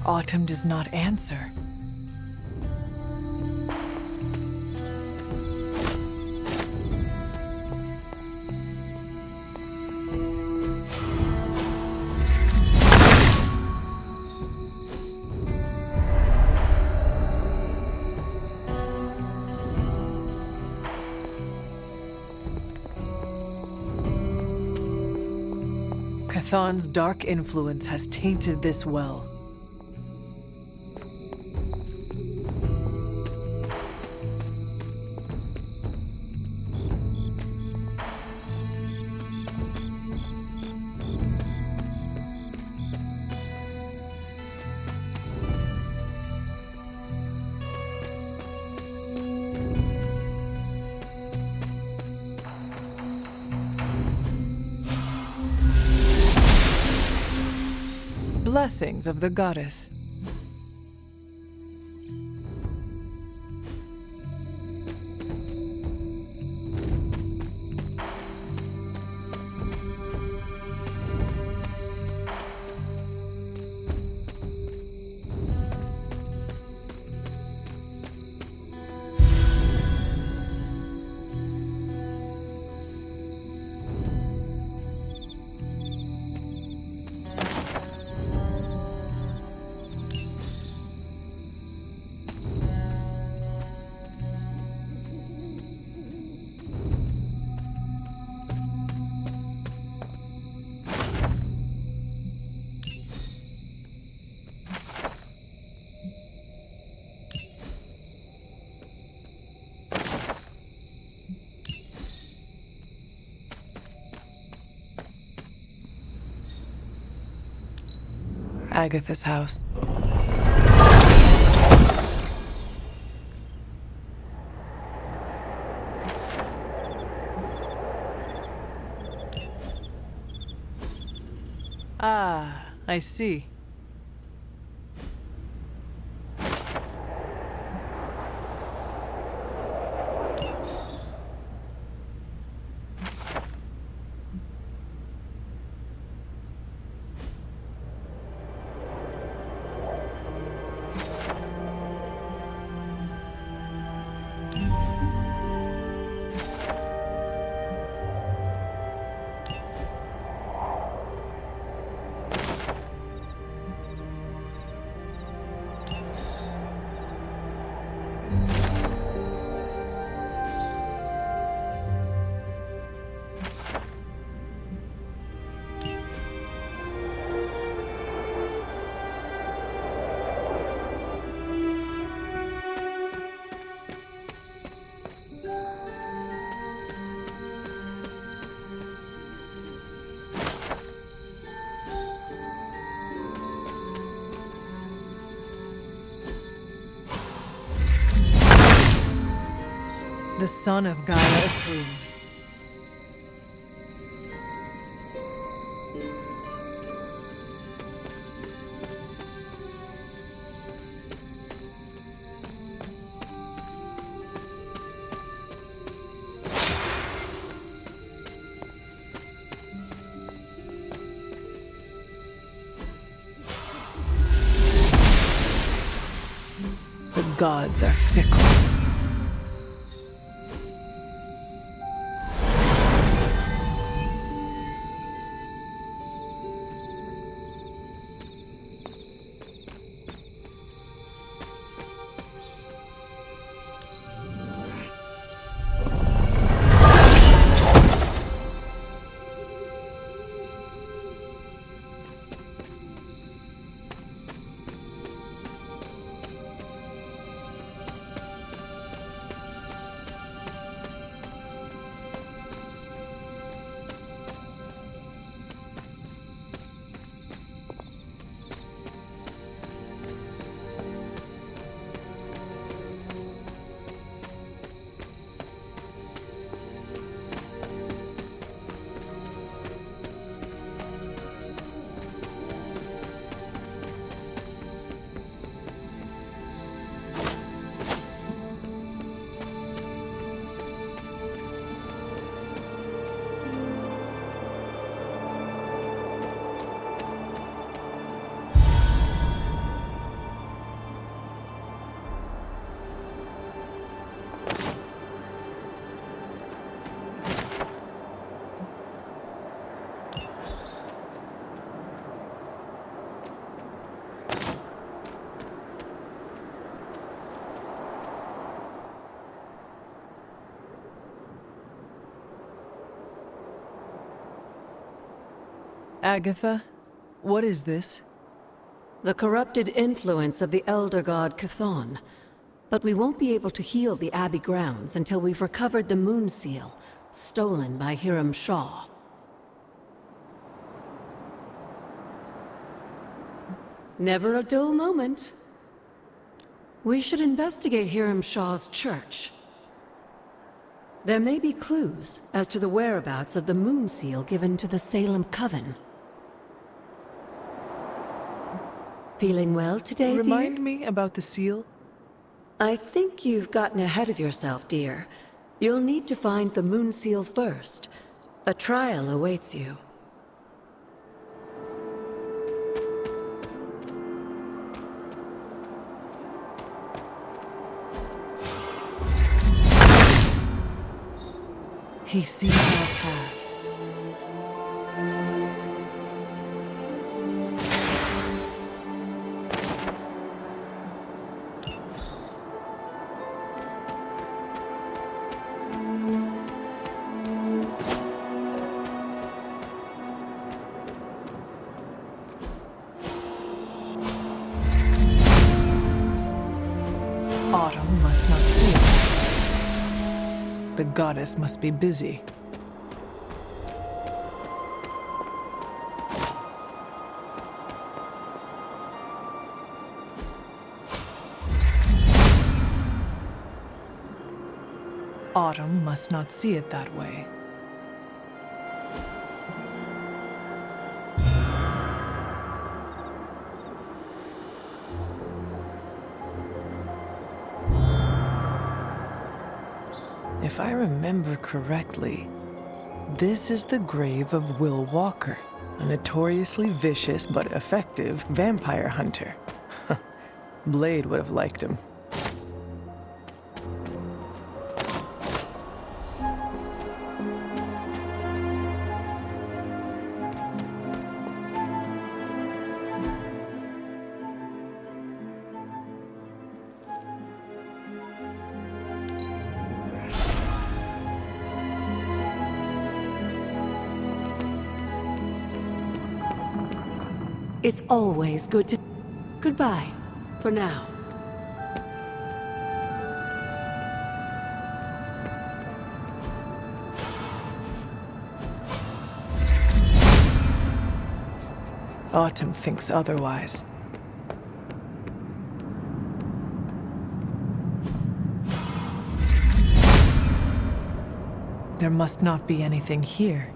Autumn does not answer. Chthon's dark influence has tainted this well. Blessings of the goddess. Agathas' house. Ah, I see. The son of Gaia approves. The gods are fickle. Agatha, what is this? The corrupted influence of the elder god Chthon. But we won't be able to heal the Abbey grounds until we've recovered the Moon Seal, stolen by Hiram Shaw. Never a dull moment. We should investigate Hiram Shaw's church. There may be clues as to the whereabouts of the Moon Seal given to the Salem Coven. Feeling well today, dear? Remind me about the seal? I think you've gotten ahead of yourself, dear. You'll need to find the Moon Seal first. A trial awaits you. He sees our path. Autumn must not see it. The goddess must be busy. Autumn must not see it that way. If I remember correctly, this is the grave of Will Walker, a notoriously vicious but effective vampire hunter. Blade would have liked him. It's always good to... Goodbye, for now. Autumn thinks otherwise. There must not be anything here.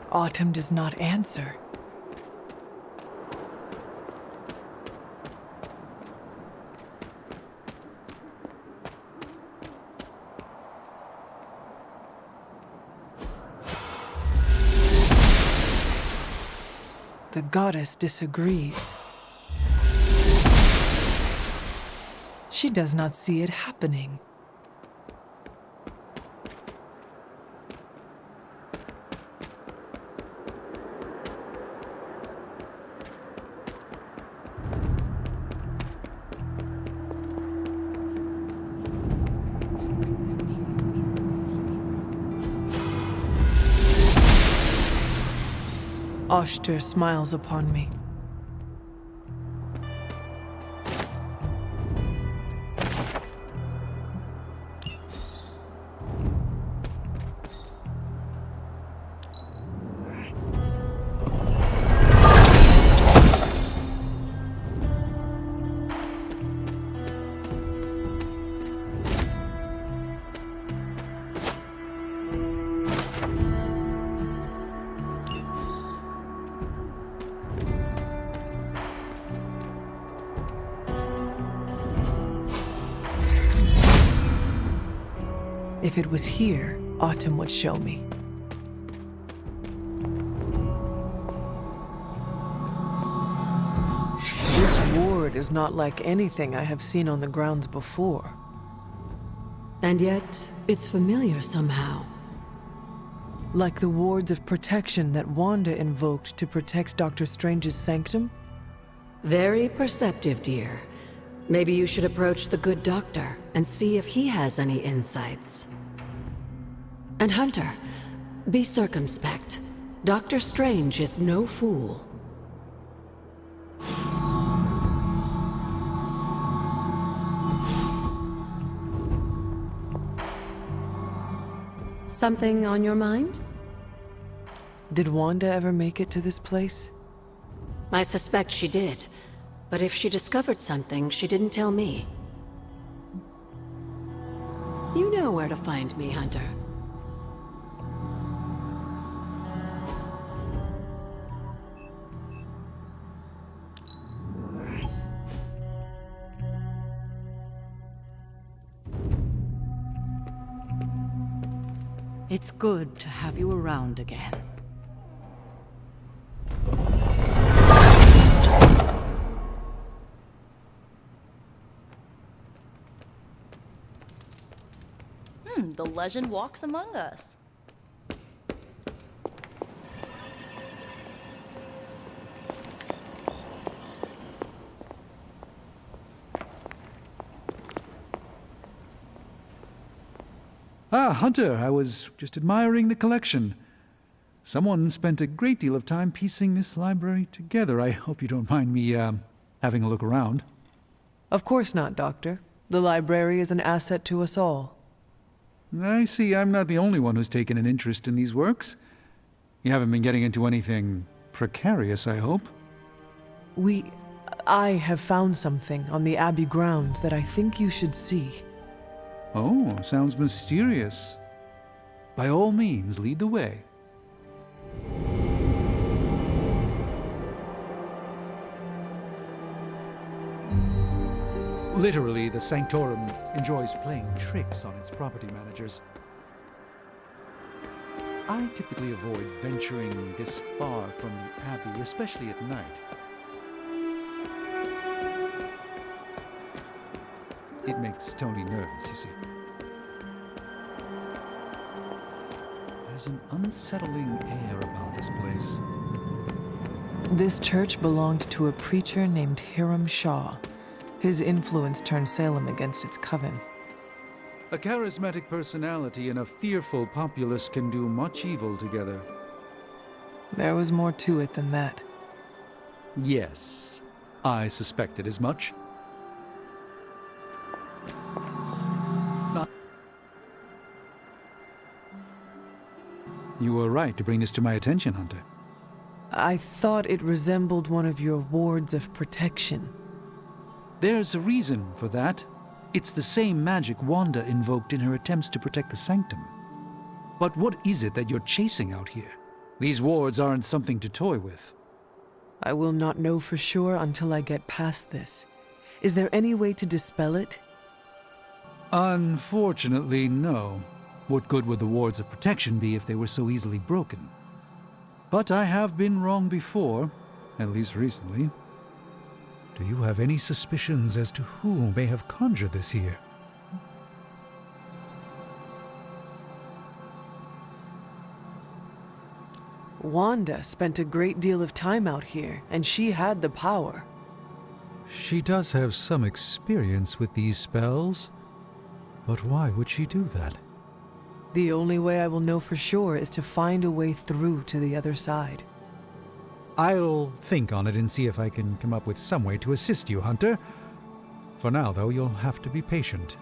Autumn does not answer. The goddess disagrees. She does not see it happening. Oster smiles upon me. If it was here, Autumn would show me. This ward is not like anything I have seen on the grounds before. And yet, it's familiar somehow. Like the wards of protection that Wanda invoked to protect Dr. Strange's sanctum? Very perceptive, dear. Maybe you should approach the good doctor and see if he has any insights. And Hunter, be circumspect. Dr. Strange is no fool. Something on your mind? Did Wanda ever make it to this place? I suspect she did. But if she discovered something, she didn't tell me. You know where to find me, Hunter. It's good to have you around again. The legend walks among us. Ah, Hunter, I was just admiring the collection. Someone spent a great deal of time piecing this library together. I hope you don't mind me, having a look around. Of course not, Doctor. The library is an asset to us all. I see I'm not the only one who's taken an interest in these works. You haven't been getting into anything precarious, I hope? I have found something on the Abbey grounds that I think you should see. Oh, sounds mysterious. By all means, lead the way. Literally, the Sanctorum enjoys playing tricks on its property managers. I typically avoid venturing this far from the Abbey, especially at night. It makes Tony nervous, you see. There's an unsettling air about this place. This church belonged to a preacher named Hiram Shaw. His influence turned Salem against its coven. A charismatic personality and a fearful populace can do much evil together. There was more to it than that. Yes, I suspected as much. You were right to bring this to my attention, Hunter. I thought it resembled one of your wards of protection. There's a reason for that. It's the same magic Wanda invoked in her attempts to protect the Sanctum. But what is it that you're chasing out here? These wards aren't something to toy with. I will not know for sure until I get past this. Is there any way to dispel it? Unfortunately, no. What good would the wards of protection be if they were so easily broken? But I have been wrong before, at least recently. Do you have any suspicions as to who may have conjured this here? Wanda spent a great deal of time out here, and she had the power. She does have some experience with these spells, but why would she do that? The only way I will know for sure is to find a way through to the other side. I'll think on it and see if I can come up with some way to assist you, Hunter. For now, though, you'll have to be patient.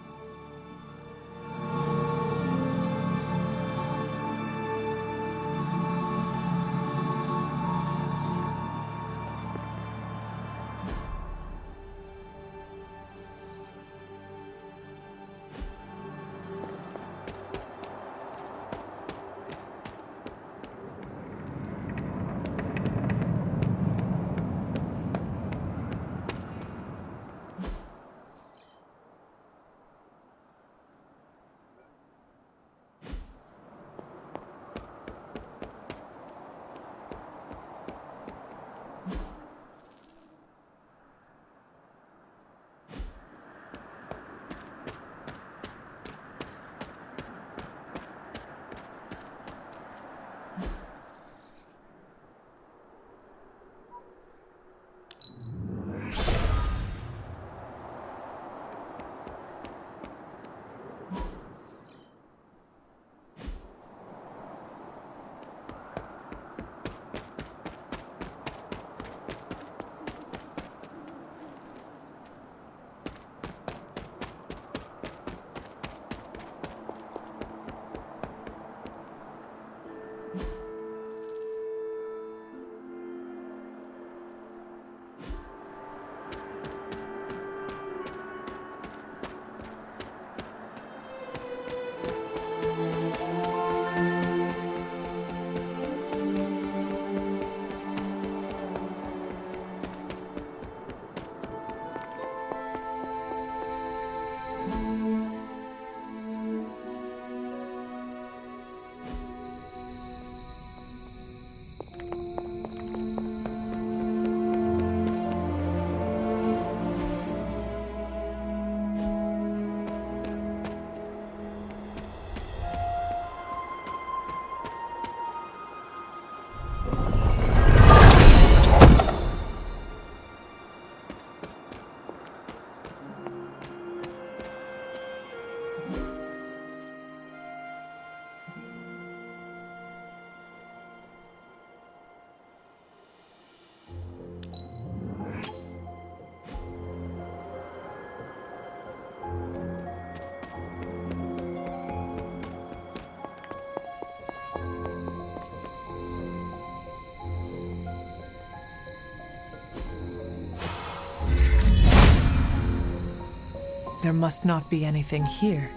There must not be anything here.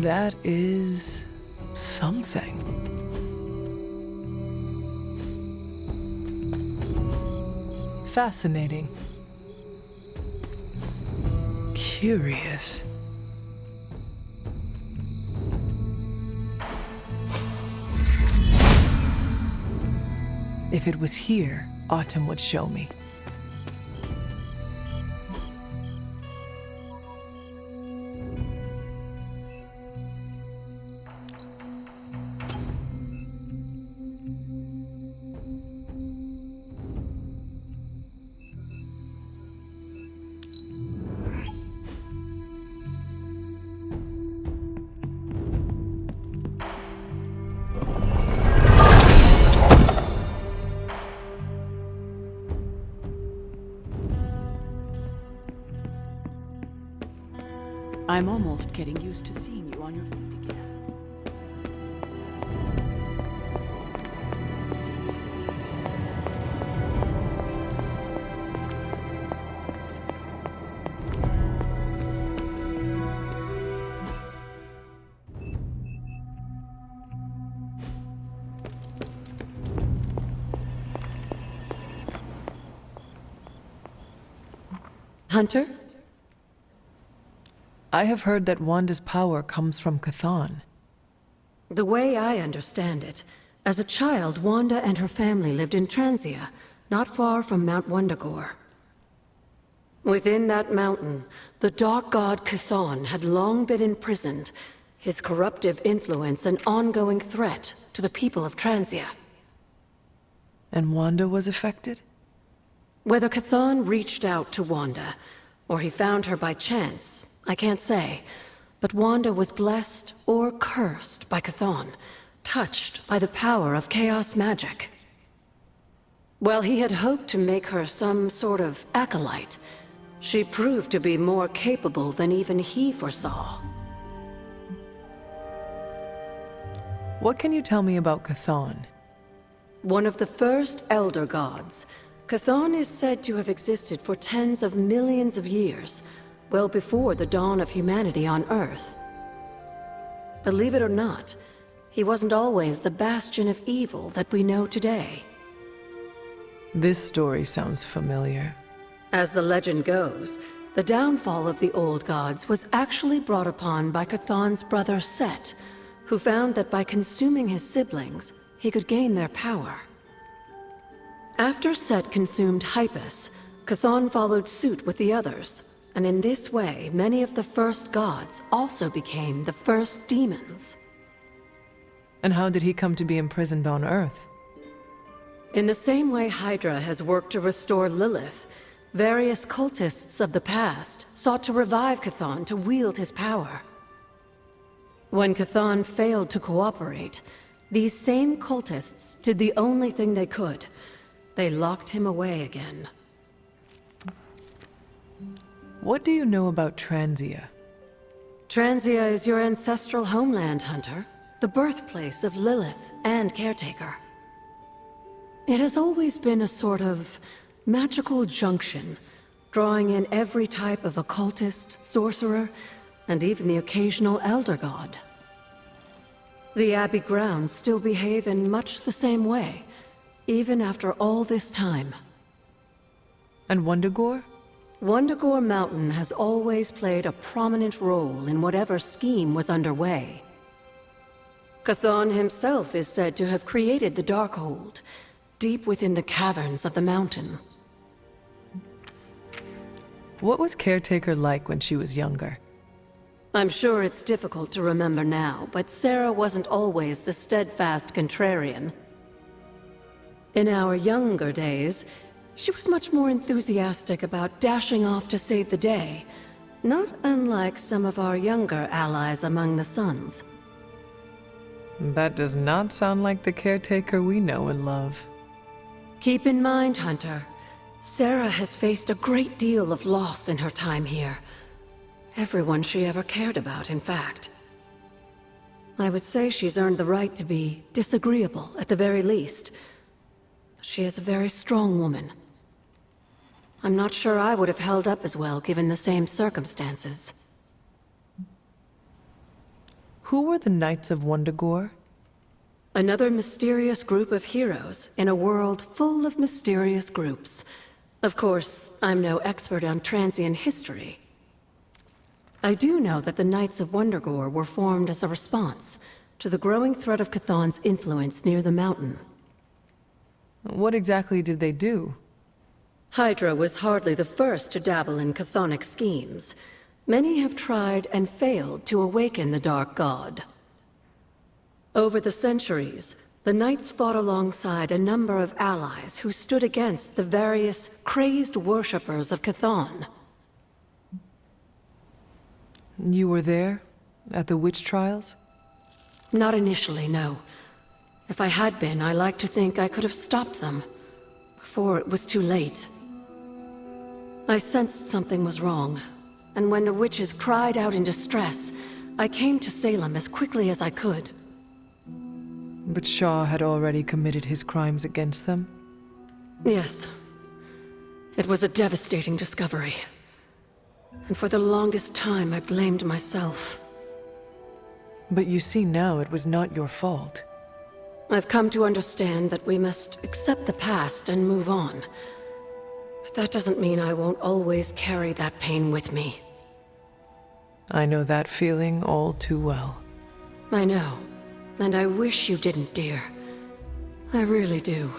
That is something. Fascinating. Curious. If it was here, Autumn would show me. I'm almost getting used to seeing you on your feet again. Hunter? I have heard that Wanda's power comes from Chthon. The way I understand it, as a child, Wanda and her family lived in Transia, not far from Mount Wundagore. Within that mountain, the dark god Chthon had long been imprisoned, his corruptive influence an ongoing threat to the people of Transia. And Wanda was affected? Whether Chthon reached out to Wanda, or he found her by chance, I can't say, but Wanda was blessed or cursed by Chthon, touched by the power of chaos magic. While he had hoped to make her some sort of acolyte, she proved to be more capable than even he foresaw. What can you tell me about Chthon? one of the first Elder Gods, Chthon is said to have existed for tens of millions of years, well before the dawn of humanity on Earth. Believe it or not, he wasn't always the bastion of evil that we know today. This story sounds familiar. As the legend goes, the downfall of the old gods was actually brought upon by Chthon's brother Set, who found that by consuming his siblings, he could gain their power. After Set consumed Hypus, Chthon followed suit with the others, and in this way, many of the first gods also became the first demons. And how did he come to be imprisoned on Earth? In the same way Hydra has worked to restore Lilith, various cultists of the past sought to revive Chthon to wield his power. When Chthon failed to cooperate, these same cultists did the only thing they could. They locked him away again. What do you know about Transia? Transia is your ancestral homeland, Hunter. The birthplace of Lilith and Caretaker. It has always been a sort of magical junction, drawing in every type of occultist, sorcerer, and even the occasional Elder God. The Abbey grounds still behave in much the same way, even after all this time. And Wundagore? Wundagore Mountain has always played a prominent role in whatever scheme was underway. Chthon himself is said to have created the Darkhold, deep within the caverns of the mountain. What was Caretaker like when she was younger? I'm sure it's difficult to remember now, but Sarah wasn't always the steadfast contrarian. In our younger days, she was much more enthusiastic about dashing off to save the day, not unlike some of our younger allies among the Suns. That does not sound like the Caretaker we know and love. Keep in mind, Hunter, Sarah has faced a great deal of loss in her time here. Everyone she ever cared about, in fact. I would say she's earned the right to be disagreeable, at the very least. She is a very strong woman. I'm not sure I would have held up as well, given the same circumstances. Who were the Knights of Wundagore? Another mysterious group of heroes in a world full of mysterious groups. Of course, I'm no expert on transient history. I do know that the Knights of Wundagore were formed as a response to the growing threat of Chthon's influence near the mountain. What exactly did they do? Hydra was hardly the first to dabble in chthonic schemes. Many have tried and failed to awaken the Dark God. Over the centuries, the Knights fought alongside a number of allies who stood against the various crazed worshippers of Chthon. You were there? At the witch trials? Not initially, no. If I had been, I like to think I could have stopped them, before it was too late. I sensed something was wrong, and when the witches cried out in distress, I came to Salem as quickly as I could. But Shaw had already committed his crimes against them? Yes. It was a devastating discovery. And for the longest time, I blamed myself. But you see now it was not your fault. I've come to understand that we must accept the past and move on. But that doesn't mean I won't always carry that pain with me. I know that feeling all too well. I know. And I wish you didn't, dear. I really do.